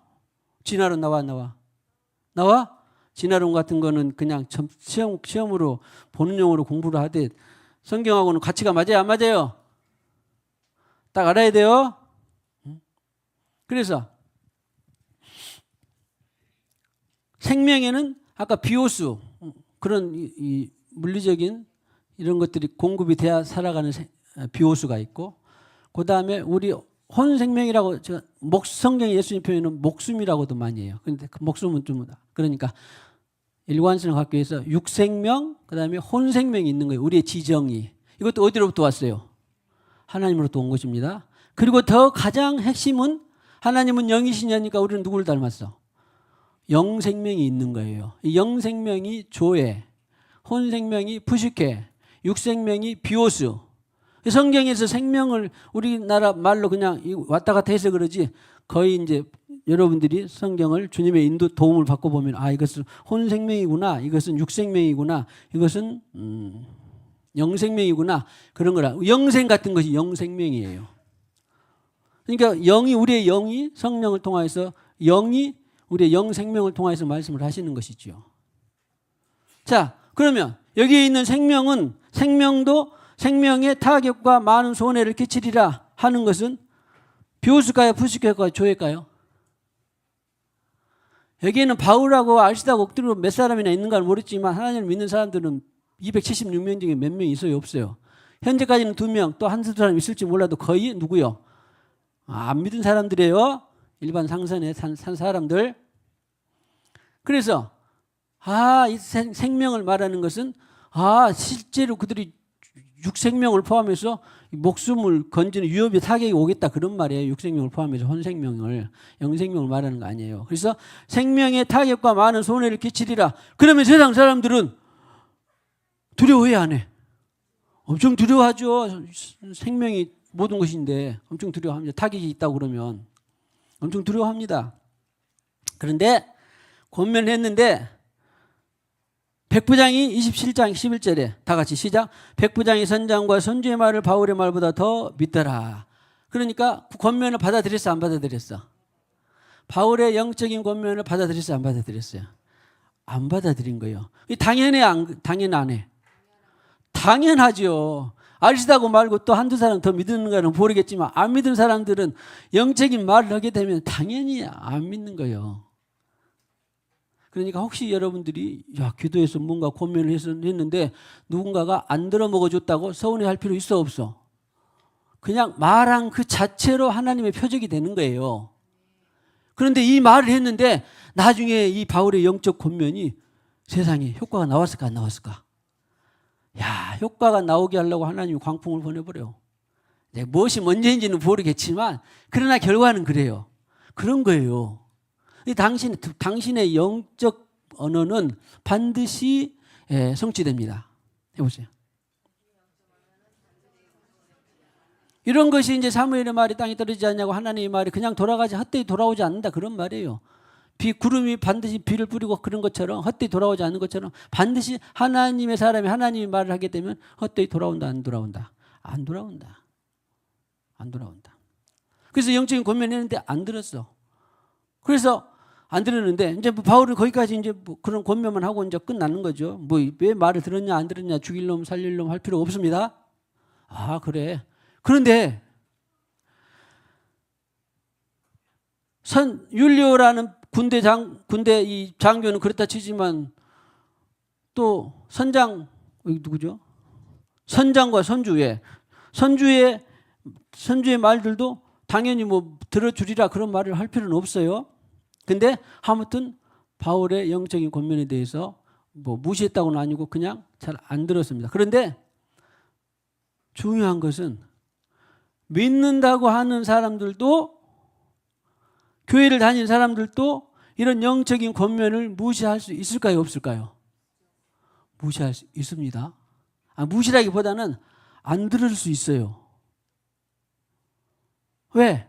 진화론 나와 안 나와? 나와? 진화론 같은 거는 그냥 시험으로 보는 용어로 공부를 하되 성경하고는 가치가 맞아요 안 맞아요? 딱 알아야 돼요. 그래서 생명에는 아까 비오수, 그런 이 물리적인 이런 것들이 공급이 돼야 살아가는 비오수가 있고, 그 다음에 우리 혼생명이라고, 성경에 예수님 표현은 목숨이라고도 많이 해요. 그런데 그 목숨은 좀, 그러니까 일관성학교에서 육생명, 그 다음에 혼생명이 있는 거예요. 우리의 지정이. 이것도 어디로부터 왔어요? 하나님으로부터 온 것입니다. 그리고 더 가장 핵심은, 하나님은 영이시냐니까 우리는 누구를 닮았어? 영생명이 있는 거예요. 이 영생명이 조에, 혼생명이 푸시케, 육생명이 비오스. 성경에서 생명을 우리나라 말로 그냥 왔다 갔다 해서 그러지, 거의 이제 여러분들이 성경을 주님의 인도 도움을 받고 보면, 아, 이것은 혼생명이구나, 이것은 육생명이구나, 이것은 영생명이구나, 그런 거라. 영생 같은 것이 영생명이에요. 그러니까 영이, 우리의 영이 성령을 통해서, 영이 우리의 영생명을 통해서 말씀을 하시는 것이죠. 자, 그러면 여기에 있는 생명은, 생명도 생명의 타격과 많은 손해를 끼치리라 하는 것은 비오스일까요? 푸시케일까요? 조일까요? 여기에는 바울하고 알시다고 옥들로 몇 사람이나 있는가는 모르지만 하나님을 믿는 사람들은 276명 중에 몇 명 있어요? 없어요? 현재까지는 2명, 또 한두 사람 있을지 몰라도 거의 누구요? 안 믿은 사람들이에요. 일반 상선에 산 사람들. 그래서 이 생명을 말하는 것은 실제로 그들이 육생명을 포함해서 목숨을 건지는 위협이 타격이 오겠다 그런 말이에요. 육생명을 포함해서 혼생명을, 영생명을 말하는 거 아니에요. 그래서 생명의 타격과 많은 손해를 끼치리라. 그러면 세상 사람들은 두려워해 안 해? 엄청 두려워하죠. 생명이 모든 것인데 엄청 두려워합니다. 타격이 있다고 그러면 엄청 두려워합니다. 그런데 권면했는데 백부장이 27장 11절에 다 같이 시작. 백부장이 선장과 선주의 말을 바울의 말보다 더 믿더라. 그러니까 권면을 받아들였어 안 받아들였어? 바울의 영적인 권면을 받아들였어 안 받아들였어요? 안 받아들인 거예요. 당연해 당연 안 해? 당연하죠. 알시다고 말고 또 한두 사람 더 믿는 거는 모르겠지만 안 믿은 사람들은 영적인 말을 하게 되면 당연히 안 믿는 거예요. 그러니까 혹시 여러분들이 기도해서 뭔가 고민을 했는데 누군가가 안 들어 먹어줬다고 서운해할 필요 있어 없어? 그냥 말한 그 자체로 하나님의 표적이 되는 거예요. 그런데 이 말을 했는데 나중에 이 바울의 영적 권면이 세상에 효과가 나왔을까 안 나왔을까? 효과가 나오게 하려고 하나님이 광풍을 보내버려. 무엇이 문제인지는 모르겠지만 그러나 결과는 그래요. 그런 거예요. 당신의 영적 언어는 반드시 성취됩니다. 해보세요. 이런 것이 이제 사무엘의 말이 땅에 떨어지지 않냐고 하나님의 말이 그냥 돌아가지 헛되이 돌아오지 않는다 그런 말이에요. 구름이 반드시 비를 뿌리고 그런 것처럼 헛되이 돌아오지 않는 것처럼 반드시 하나님의 사람이 하나님의 말을 하게 되면 헛되이 돌아온다 안 돌아온다? 안 돌아온다. 안 돌아온다. 그래서 영적인 권면했는데 안 들었어. 그래서 안 들었는데 이제 바울은 거기까지 이제 그런 권면만 하고 이제 끝나는 거죠. 왜 말을 들었냐 안 들었냐 죽일 놈 살릴 놈 할 필요 없습니다. 그래. 그런데 율리오라는 군대 이 장교는 그렇다 치지만 또 누구죠? 선장과 선주의 말들도 당연히 들어주리라 그런 말을 할 필요는 없어요. 근데 아무튼 바울의 영적인 권면에 대해서 무시했다고는 아니고 그냥 잘 안 들었습니다. 그런데 중요한 것은 믿는다고 하는 사람들도 교회를 다니는 사람들도 이런 영적인 권면을 무시할 수 있을까요? 없을까요? 무시할 수 있습니다. 무시라기보다는 안 들을 수 있어요. 왜?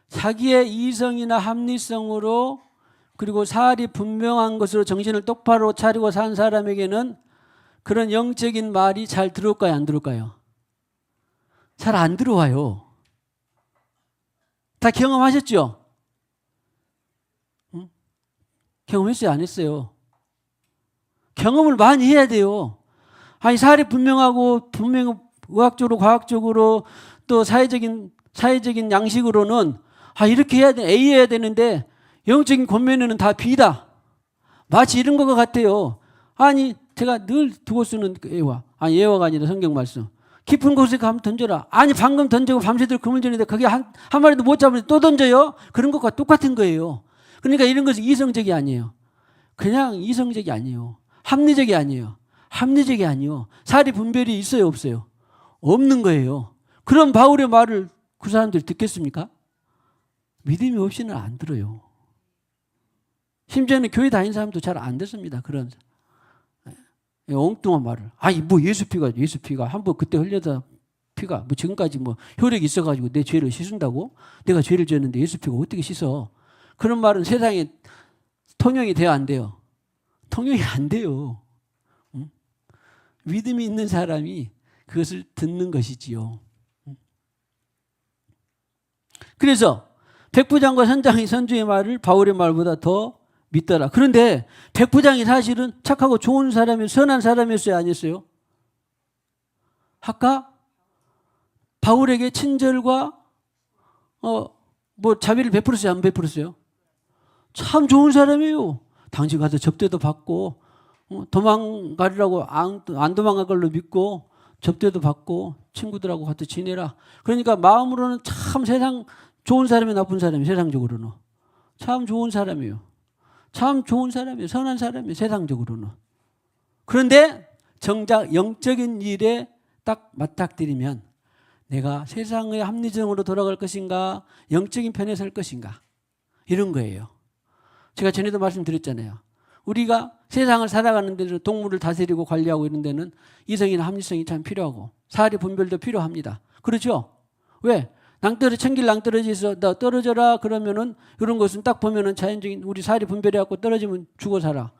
자기의 이성이나 합리성으로 그리고 사알이 분명한 것으로 정신을 똑바로 차리고 산 사람에게는 그런 영적인 말이 잘 들어올까요? 안 들어올까요? 잘 안 들어와요. 다 경험하셨죠? 경험했어요? 안 했어요? 경험을 많이 해야 돼요. 사알이 분명하고 분명 의학적으로 과학적으로 또 사회적인 양식으로는 이렇게 해야 돼, A 해야 되는데 영적인 권면에는 다 B다. 마치 이런 것 같아요. 제가 늘 두고 쓰는 예화가 아니라 성경 말씀. 깊은 곳에 가면 던져라. 방금 던지고 밤새도록 그물 졌는데 거기 한 마리도 못 잡으면 또 던져요? 그런 것과 똑같은 거예요. 그러니까 이런 것은 이성적이 아니에요. 그냥 이성적이 아니에요. 합리적이 아니에요. 합리적이 아니에요. 사리 분별이 있어요, 없어요? 없는 거예요. 그럼 바울의 말을 그 사람들이 듣겠습니까? 믿음이 없이는 안 들어요. 심지어는 교회 다니는 사람도 잘 안 듣습니다. 그런 엉뚱한 말을. 예수 피가 한번 그때 흘려다 피가 지금까지 효력이 있어가지고 내 죄를 씻은다고? 내가 죄를 지었는데 예수 피가 어떻게 씻어? 그런 말은 세상에 통용이 돼요, 안 돼요? 통용이 안 돼요. 응? 믿음이 있는 사람이 그것을 듣는 것이지요. 그래서 백부장과 선장이 선주의 말을 바울의 말보다 더 믿더라. 그런데 백부장이 사실은 착하고 좋은 사람이 선한 사람이었어요, 아니었어요? 아까 바울에게 친절과 자비를 베풀었어요, 안 베풀었어요? 참 좋은 사람이에요. 당신 가서 접대도 받고 도망가려고 안 도망갈 걸로 믿고 접대도 받고 친구들하고 같이 지내라. 그러니까 마음으로는 참 세상 좋은 사람이 나쁜 사람이 세상적으로는 참 좋은 사람이에요. 참 좋은 사람이에요. 선한 사람이에요. 세상적으로는. 그런데 정작 영적인 일에 딱 맞닥뜨리면 내가 세상의 합리적으로 돌아갈 것인가, 영적인 편에 설 것인가, 이런 거예요. 제가 전에도 말씀드렸잖아요. 우리가 세상을 살아가는 데는 동물을 다스리고 관리하고 이런 데는 이성이나 합리성이 참 필요하고 사리 분별도 필요합니다. 그렇죠? 왜? 천길 낭떠러지에서 너 떨어져라 그러면은 이런 것은 딱 보면은 자연적인 우리 사리 분별해갖고 떨어지면 죽어 살아.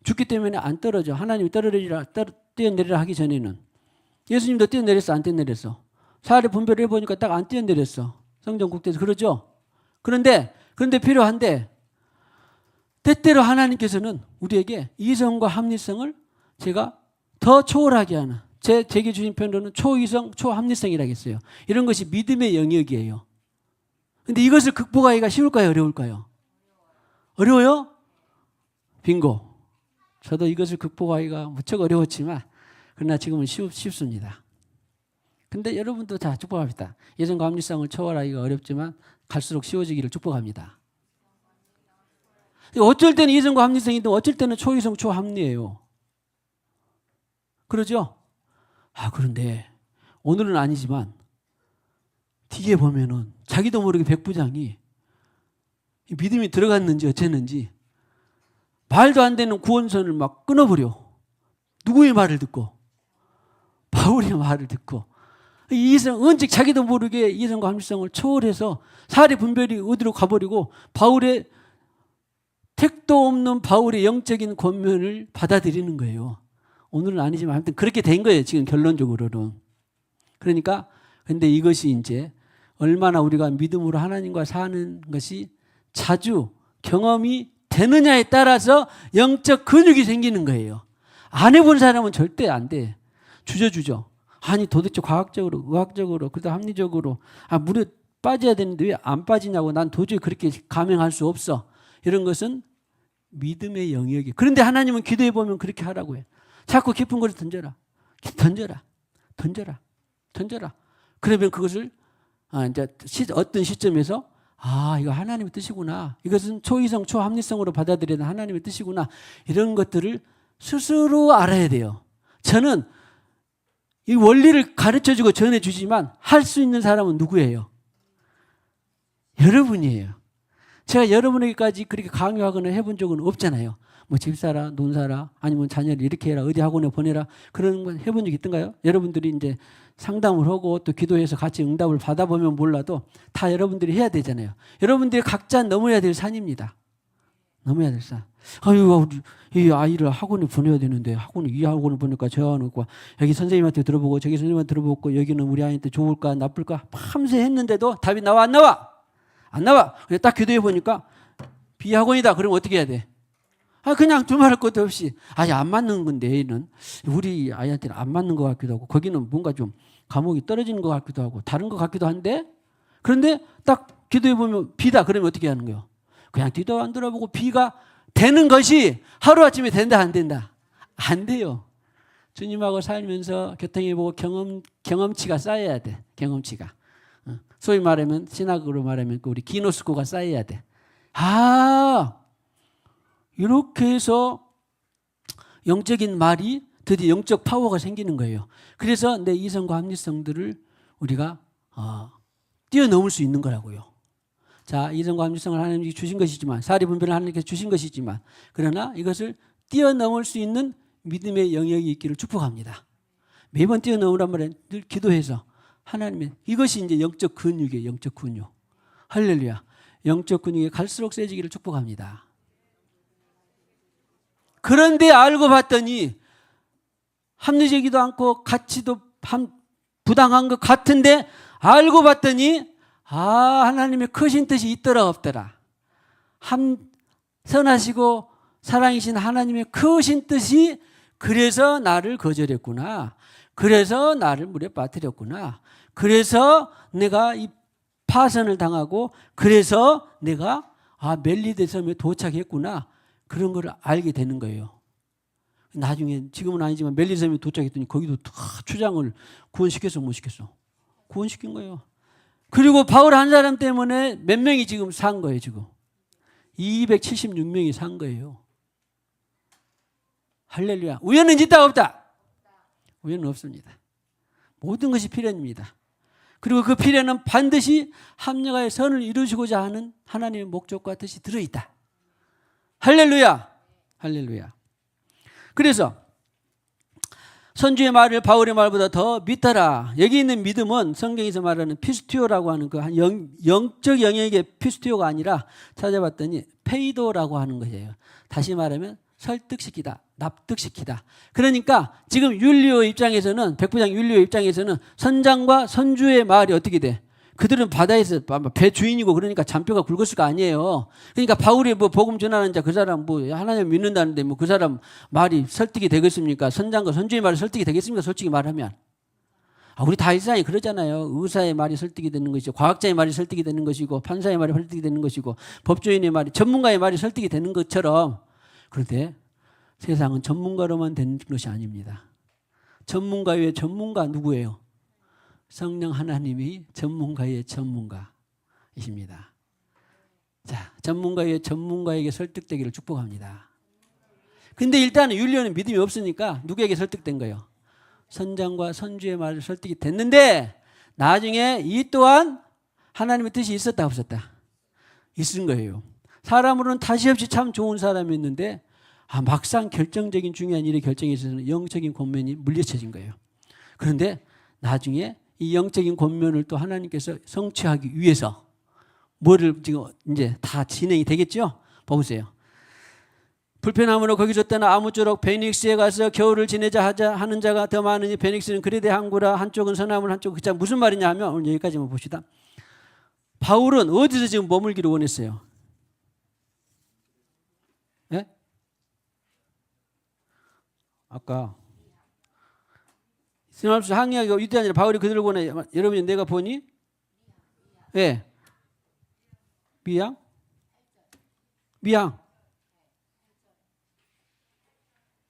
죽기 때문에 안 떨어져. 하나님이 뛰어내리라 하기 전에는. 예수님도 뛰어내렸어, 안 뛰어내렸어? 사리 분별을 해보니까 딱 안 뛰어내렸어. 성전국대에서. 그러죠? 그런데 필요한데 때때로 하나님께서는 우리에게 이성과 합리성을 제가 더 초월하게 하는, 제게 주신 표현으로는 초이성, 초합리성이라고 했어요. 이런 것이 믿음의 영역이에요. 근데 이것을 극복하기가 쉬울까요? 어려울까요? 어려워요? 빙고. 저도 이것을 극복하기가 무척 어려웠지만 그러나 지금은 쉽습니다. 근데 여러분도 다 축복합니다. 이성과 합리성을 초월하기가 어렵지만 갈수록 쉬워지기를 축복합니다. 어쩔 때는 이성과 합리성인데 어쩔 때는 초이성, 초합리예요. 그러죠? 그런데 오늘은 아니지만 뒤에 보면은 자기도 모르게 백부장이 믿음이 들어갔는지 어쨌는지 말도 안 되는 구원선을 막 끊어버려. 누구의 말을 듣고? 바울의 말을 듣고. 언제 자기도 모르게 이성과 합리성을 초월해서 사리 분별이 어디로 가버리고 바울의 택도 없는 바울의 영적인 권면을 받아들이는 거예요. 오늘은 아니지만 아무튼 그렇게 된 거예요. 지금 결론적으로는. 그러니까 근데 이것이 이제 얼마나 우리가 믿음으로 하나님과 사는 것이 자주 경험이 되느냐에 따라서 영적 근육이 생기는 거예요. 안 해본 사람은 절대 안 돼. 주저주저. 아니 도대체 과학적으로, 의학적으로, 그래도 합리적으로 물에 빠져야 되는데 왜 안 빠지냐고, 난 도저히 그렇게 감행할 수 없어. 이런 것은 믿음의 영역이. 그런데 하나님은 기도해 보면 그렇게 하라고 해요. 자꾸 깊은 곳에 던져라. 그러면 그것을 이제 어떤 시점에서 이거 하나님의 뜻이구나. 이것은 초이성, 초합리성으로 받아들이는 하나님의 뜻이구나. 이런 것들을 스스로 알아야 돼요. 저는 이 원리를 가르쳐주고 전해주지만 할 수 있는 사람은 누구예요? 여러분이에요. 제가 여러분에게까지 그렇게 강요하거나 해본 적은 없잖아요. 뭐 집사라, 논사라, 아니면 자녀를 이렇게 해라, 어디 학원에 보내라, 그런 건 해본 적 있던가요? 여러분들이 이제 상담을 하고 또 기도해서 같이 응답을 받아보면 몰라도 다 여러분들이 해야 되잖아요. 여러분들이 각자 넘어야 될 산입니다. 넘어야 될 산. 이 아이를 학원에 보내야 되는데 이 학원에 보니까 저 학원에 있고 여기 선생님한테 들어보고 저기 선생님한테 들어보고 여기는 우리 아이한테 좋을까 나쁠까 밤새 했는데도 답이 나와 안 나와? 안 나와. 딱 기도해 보니까 비학원이다. 그러면 어떻게 해야 돼? 그냥 두말할 것도 없이 안 맞는 건데 얘는 우리 아이한테는 안 맞는 것 같기도 하고 거기는 뭔가 좀 감옥이 떨어지는 것 같기도 하고 다른 것 같기도 한데 그런데 딱 기도해 보면 B다. 그러면 어떻게 하는 거예요? 그냥 뒤도 안 돌아보고 B가 되는 것이 하루아침에 된다 안 된다? 안 돼요. 주님하고 살면서 교통해보고 경험치가 쌓여야 돼. 경험치가. 소위 말하면 신학으로 말하면 우리 기노스코가 쌓여야 돼. 이렇게 해서 영적인 말이 드디어 영적 파워가 생기는 거예요. 그래서 내 이성과 합리성들을 우리가 뛰어넘을 수 있는 거라고요. 자, 이성과 합리성을 하나님이 주신 것이지만 사리 분별을 하나님께서 주신 것이지만 그러나 이것을 뛰어넘을 수 있는 믿음의 영역이 있기를 축복합니다. 매번 뛰어넘으란 말은 늘 기도해서 하나님의 이것이 이제 영적 근육이에요. 영적 근육. 할렐루야. 영적 근육이 갈수록 세지기를 축복합니다. 그런데 알고 봤더니 합리적이지도 않고 가치도 부당한 것 같은데 알고 봤더니 하나님의 크신 뜻이 있더라 없더라. 선하시고 사랑이신 하나님의 크신 뜻이 그래서 나를 거절했구나. 그래서 나를 물에 빠뜨렸구나. 그래서 내가 이 파선을 당하고 그래서 내가 멜리데 섬에 도착했구나. 그런 걸 알게 되는 거예요. 나중에 지금은 아니지만 멜리데 섬에 도착했더니 거기도 다 추장을 구원시켰어 못 시켰어? 구원시킨 거예요. 그리고 바울 한 사람 때문에 몇 명이 지금 산 거예요. 지금 276명이 산 거예요. 할렐루야. 우연은 있다 없다? 우연은 없습니다. 모든 것이 필연입니다. 그리고 그 필요는 반드시 합력하여 선을 이루시고자 하는 하나님의 목적과 뜻이 들어있다. 할렐루야. 할렐루야. 그래서 선주의 말을 바울의 말보다 더 믿더라. 여기 있는 믿음은 성경에서 말하는 피스티오라고 하는 그 한 영적 영역의 피스티오가 아니라 찾아봤더니 페이도라고 하는 것이에요. 다시 말하면 설득시키다, 납득시키다. 그러니까 지금 율리오 입장에서는, 백부장 율리오 입장에서는 선장과 선주의 말이 어떻게 돼? 그들은 바다에서 배 주인이고 그러니까 잔뼈가 굵었을 거 아니에요. 그러니까 바울이 뭐 복음 전하는 자 그 사람 뭐 하나님 믿는다는데 뭐 그 사람 말이 설득이 되겠습니까? 선장과 선주의 말이 설득이 되겠습니까? 솔직히 말하면. 우리 다 일상이 그러잖아요. 의사의 말이 설득이 되는 것이고, 과학자의 말이 설득이 되는 것이고, 판사의 말이 설득이 되는 것이고, 법조인의 말이, 전문가의 말이 설득이 되는 것처럼. 그런데 세상은 전문가로만 되는 것이 아닙니다. 전문가 외에 전문가 누구예요? 성령 하나님이 전문가의 전문가이십니다. 자, 전문가의 전문가에게 설득되기를 축복합니다. 근데 일단은 율리오는 믿음이 없으니까 누구에게 설득된 거예요? 선장과 선주의 말을 설득이 됐는데 나중에 이 또한 하나님의 뜻이 있었다 없었다? 있은 거예요. 사람으로는 다시 없이 참 좋은 사람이었는데 막상 결정적인 중요한 일의 결정에 있어서는 영적인 권면이 물리쳐진 거예요. 그런데 나중에 이 영적인 권면을 또 하나님께서 성취하기 위해서 뭐를 지금 이제 다 진행이 되겠죠? 보세요. 불편함으로 거기 줬다나 아무쪼록 베닉스에 가서 겨울을 지내자 하는 자가 더 많으니 베닉스는 그레데 항구라 한쪽은 서나물 한쪽은 그자. 무슨 말이냐 하면 오늘 여기까지만 봅시다. 바울은 어디서 지금 머물기를 원했어요? 예? 아까 스나프스 항해하기가 유대하니라 바울이 그들을 보내. 여러분이 내가 보니? 예. 미양? 미양.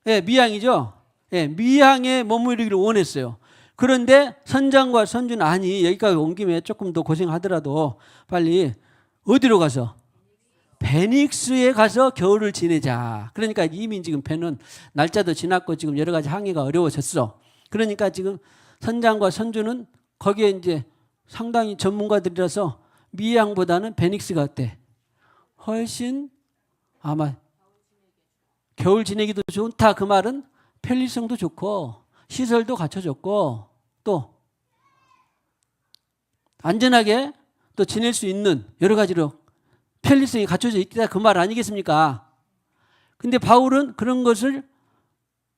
예, 미양이죠. 예, 미양에 머무르기를 원했어요. 그런데 선장과 선주는 아니, 여기까지 온 김에 조금 더 고생하더라도 빨리 어디로 가서? 베닉스에 가서 겨울을 지내자. 그러니까 이미 지금 배는 날짜도 지났고 지금 여러 가지 항해가 어려워졌어. 그러니까 지금 선장과 선주는 거기에 이제 상당히 전문가들이라서 미양보다는 베닉스가 어때? 훨씬 아마 겨울 지내기도 좋다. 그 말은 편리성도 좋고 시설도 갖춰졌고 또 안전하게 또 지낼 수 있는 여러 가지로 편리성이 갖춰져 있다. 그 말 아니겠습니까? 근데 바울은 그런 것을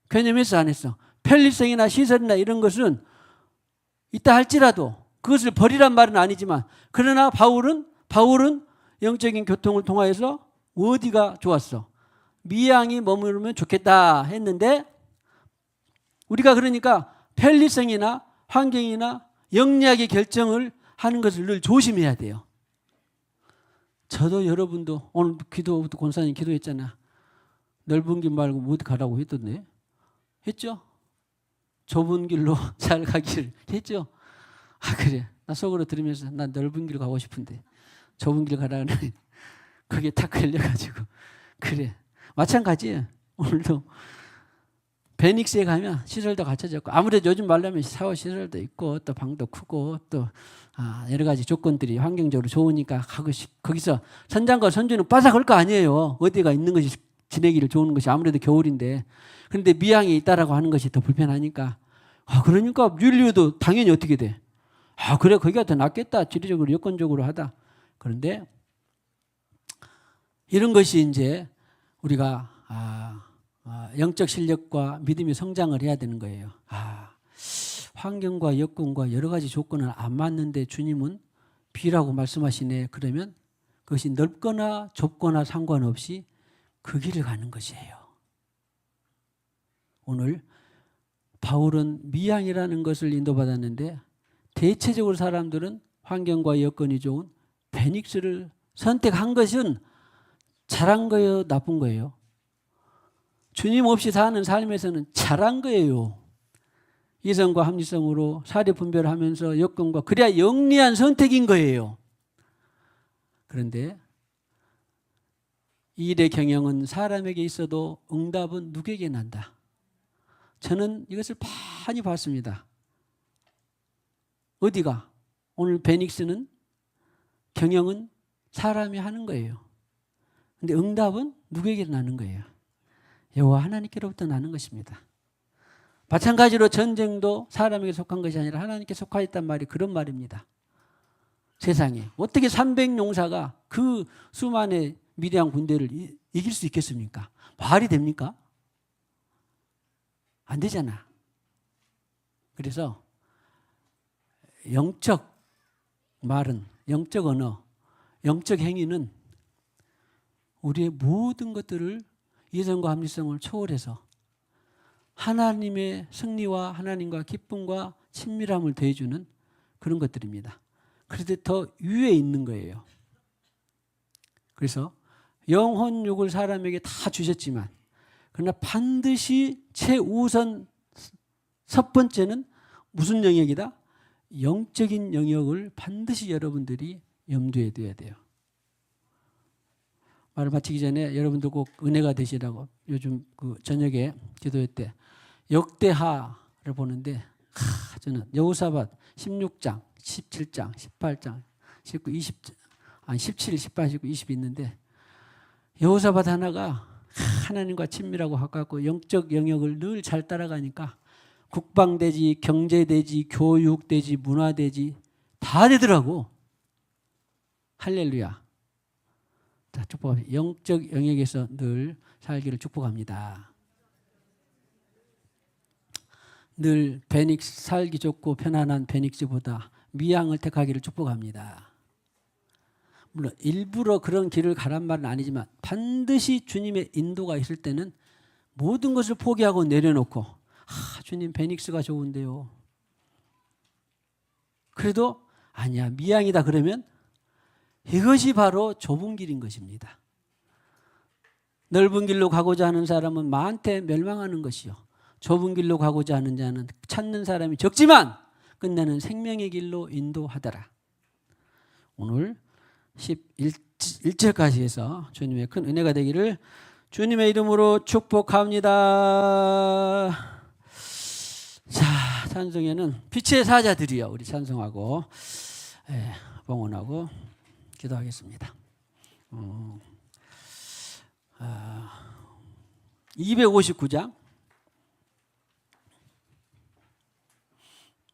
개념해서 안 했어. 편리성이나 시설이나 이런 것은 있다 할지라도 그것을 버리란 말은 아니지만 그러나 바울은 영적인 교통을 통하여서 어디가 좋았어? 미양이 머무르면 좋겠다 했는데 우리가 그러니까 편리성이나 환경이나 영리하게 결정을 하는 것을 늘 조심해야 돼요. 저도 여러분도 오늘 기도부터 권사님 기도했잖아. 넓은 길 말고 어디 가라고 했던데 했죠? 좁은 길로 잘 가기를 했죠? 그래. 나 속으로 들으면서 나 넓은 길 가고 싶은데 좁은 길 가라 그러니 그게 딱 걸려가지고 그래. 마찬가지예요. 오늘도 베닉스에 가면 시설도 갖춰졌고 아무래도 요즘 말하면 샤워 시설도 있고 또 방도 크고 또 여러 가지 조건들이 환경적으로 좋으니까 거기서 선장과 선주는 빠삭할 거 아니에요. 어디가 있는 것이 지내기를 좋은 것이 아무래도 겨울인데 그런데 미양에 있다라고 하는 것이 더 불편하니까 그러니까 율리오도 당연히 어떻게 돼? 그래 거기가 더 낫겠다. 지리적으로 여건적으로 하다. 그런데 이런 것이 이제 우리가 영적 실력과 믿음의 성장을 해야 되는 거예요. 환경과 여건과 여러 가지 조건은 안 맞는데 주님은 비라고 말씀하시네. 그러면 그것이 넓거나 좁거나 상관없이 그 길을 가는 것이에요. 오늘 바울은 미양이라는 것을 인도받았는데 대체적으로 사람들은 환경과 여건이 좋은 베닉스를 선택한 것은 잘한 거예요? 나쁜 거예요? 주님 없이 사는 삶에서는 잘한 거예요. 이성과 합리성으로 사례 분별하면서 여건과 그래야 영리한 선택인 거예요. 그런데 이 일의 경영은 사람에게 있어도 응답은 누구에게 난다. 저는 이것을 많이 봤습니다. 어디가? 오늘 베닉스는 경영은 사람이 하는 거예요. 근데 응답은 누구에게 나는 거예요? 여호와 하나님께로부터 나는 것입니다. 마찬가지로 전쟁도 사람에게 속한 것이 아니라 하나님께 속하 있단 말이 그런 말입니다. 세상에 어떻게 300용사가 그 수많은 미디안 군대를 이길 수 있겠습니까? 말이 됩니까? 안 되잖아. 그래서 영적 말은, 영적 언어, 영적 행위는 우리의 모든 것들을 이성과 합리성을 초월해서 하나님의 승리와 하나님과 기쁨과 친밀함을 더해주는 그런 것들입니다. 그런데 더 위에 있는 거예요. 그래서 영혼육을 사람에게 다 주셨지만 그러나 반드시 최우선 첫 번째는 무슨 영역이다? 영적인 영역을 반드시 여러분들이 염두에 둬야 돼요. 말을 마치기 전에 여러분들 꼭 은혜가 되시라고 요즘 그 저녁에 기도회 때 역대하를 보는데 저는 여호사밧 16장, 17장, 18장, 19, 20, 아니 17, 18, 19, 20 있는데 여호사밧 하나가 하나님과 친밀하고 가깝고 영적 영역을 늘 잘 따라가니까 국방되지, 경제되지, 교육되지, 문화되지 다 되더라고. 할렐루야. 자, 축복합니다. 영적 영역에서 늘 살기를 축복합니다. 늘 베닉스 살기 좋고 편안한 베닉스보다 미양을 택하기를 축복합니다. 물론 일부러 그런 길을 가란 말은 아니지만 반드시 주님의 인도가 있을 때는 모든 것을 포기하고 내려놓고 주님 베닉스가 좋은데요. 그래도 아니야 미양이다 그러면 이것이 바로 좁은 길인 것입니다. 넓은 길로 가고자 하는 사람은 많대 멸망하는 것이요. 좁은 길로 가고자 하는 자는 찾는 사람이 적지만 끝내는 생명의 길로 인도하더라. 오늘 11절까지 해서 주님의 큰 은혜가 되기를 주님의 이름으로 축복합니다. 자, 찬송에는 빛의 사자들이요. 우리 찬송하고 봉헌하고 기도하겠습니다. 259장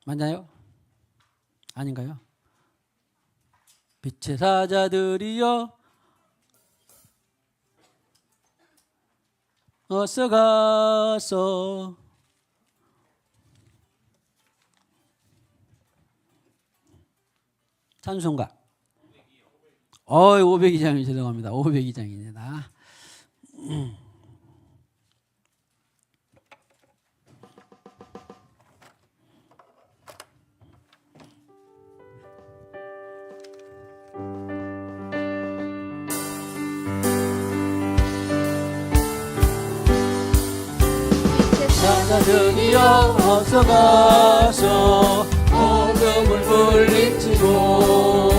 맞나요? 아닌가요? 빛의 사자들이여 어서 가서 찬송가 502장이 죄송합니다. 502장입니다. 사자들이여 어서 가서 복음을 물리치고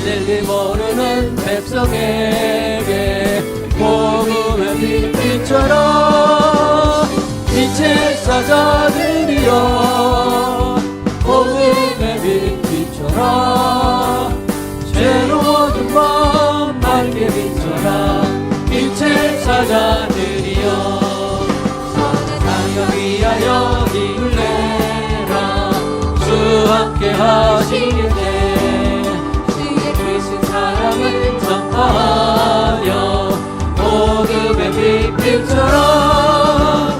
진리 모르는 백성에게 복음의 빛 비춰라. 빛의 사자들이여 복음의 빛 비춰라. 새로운 밤 밝게 비춰라. 빛의 사자들이여 위하여 힘을 내라. 주 함께 하시겠네. 주의 크신 사랑을 전파하여 복음의 빛 비춰라.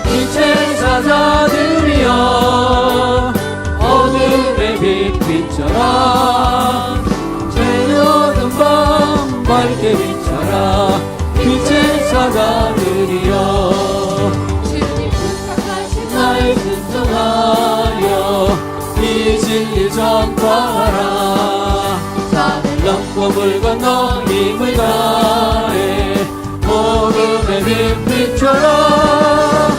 빛의 사자들이여 어둠의 빛 비춰라. 새로운 밤 밝게 비춰라. 빛의 사자들이여 순종하여 이 진리 전파하라. 산을 넘고 물 건너 힘을 다해 복음의 빛 비춰라.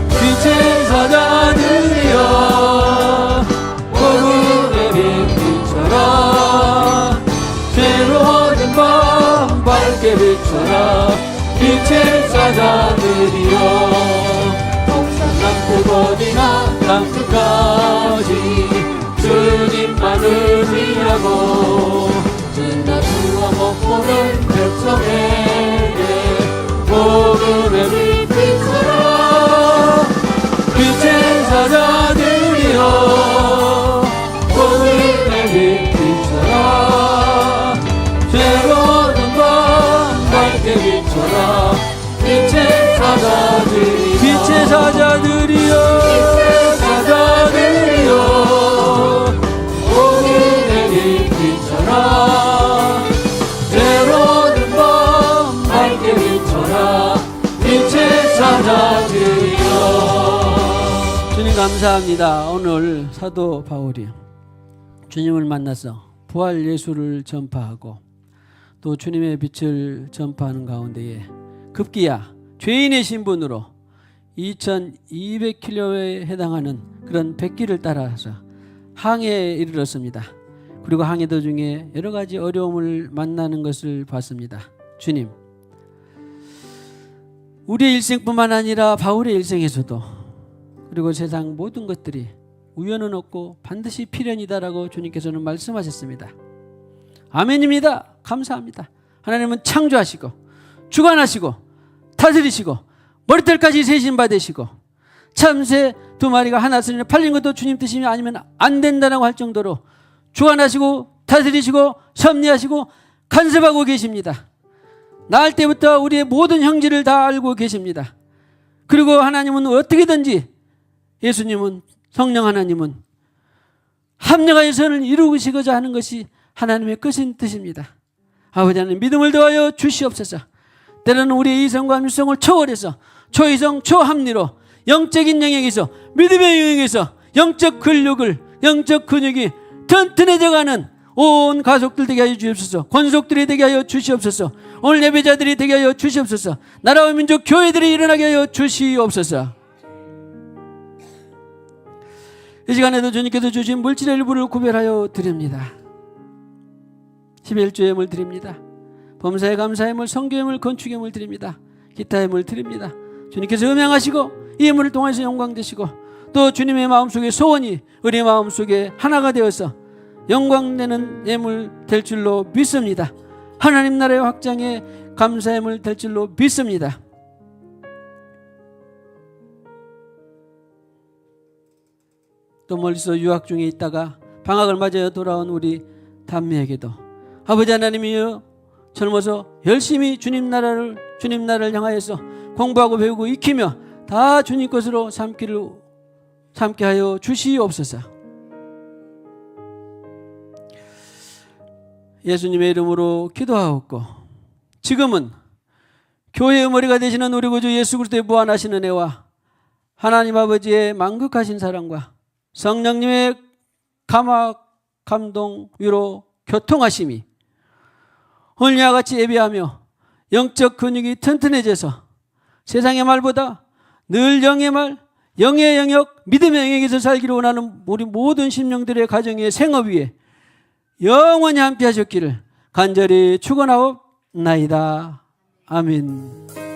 빛의 사자들이여 복음의 빛 비춰라. 새로운 밤 밝게 비춰라. 빛의 사자들이여 남끝 어디나 땅끝까지 주님만을 의지하고 진나 주와 목보는 백성에게 복음의 빛 비춰라. 빛의 사자들이여 복음의 빛 비춰라. 새로운 밤 밝게 비춰라. 빛의 사자들이여 빛의 사자들이여 사자들이여 복음의 빛 비춰라. 새로운 밤 밝게 비춰라. 빛의 사자들이여. 주님 감사합니다. 오늘 사도 바울이 주님을 만나서 부활 예수를 전파하고 또 주님의 빛을 전파하는 가운데에 급기야 죄인의 신분으로 2200km에 해당하는 그런 백길을 따라서 항해에 이르렀습니다. 그리고 항해 도중에 여러 가지 어려움을 만나는 것을 봤습니다. 주님, 우리의 일생뿐만 아니라 바울의 일생에서도 그리고 세상 모든 것들이 우연은 없고 반드시 필연이다라고 주님께서는 말씀하셨습니다. 아멘입니다. 감사합니다. 하나님은 창조하시고 주관하시고 다스리시고 머리털까지 세신 받으시고 참새 2마리가 하나 쓰니 팔린 것도 주님 뜻이면 아니면 안 된다라고 할 정도로 주관하시고 다스리시고 섭리하시고 간섭하고 계십니다. 낳을 때부터 우리의 모든 형질을 다 알고 계십니다. 그리고 하나님은 어떻게든지 예수님은 성령 하나님은 합력하여 선을 이루시고자 하는 것이 하나님의 끝인 뜻입니다. 아버지 하나님 믿음을 더하여 주시옵소서. 때로는 우리의 이성과 밀성을 초월해서 초이성 초합리로 영적인 영역에서 믿음의 영역에서 영적 근력을 영적 근육이 튼튼해져가는 온 가족들 되게 하여 주시옵소서. 권속들이 되게 하여 주시옵소서. 오늘 예배자들이 되게 하여 주시옵소서. 나라와 민족 교회들이 일어나게 하여 주시옵소서. 이 시간에도 주님께서 주신 물질의 일부를 구별하여 드립니다. 11조의 예물 드립니다. 범사의 감사의 예물, 성교의 예물, 건축의 예물 드립니다. 기타의 예물 드립니다. 주님께서 음행하시고 이 예물을 통해서 영광 되시고 또 주님의 마음속에 소원이 우리 마음속에 하나가 되어서 영광되는 예물 될 줄로 믿습니다. 하나님 나라의 확장에 감사의 예물 될 줄로 믿습니다. 또 멀리서 유학 중에 있다가 방학을 맞아 돌아온 우리 단미에게도 아버지 하나님이여 젊어서 열심히 주님 나라를 향하여서 공부하고 배우고 익히며 다 주님 것으로 삼게 하여 주시옵소서. 예수님의 이름으로 기도하옵고 지금은 교회의 머리가 되시는 우리 구주 예수 그리스도의 무한하신 은혜와 하나님 아버지의 만극하신 사랑과 성령님의 감화, 감동, 위로, 교통하심이 오늘과 같이 예배하며 영적 근육이 튼튼해져서 세상의 말보다 늘 영의 말, 영의 영역, 믿음의 영역에서 살기를 원하는 우리 모든 심령들의 가정의 생업 위에 영원히 함께 하셨기를 간절히 축원하옵나이다. 아멘.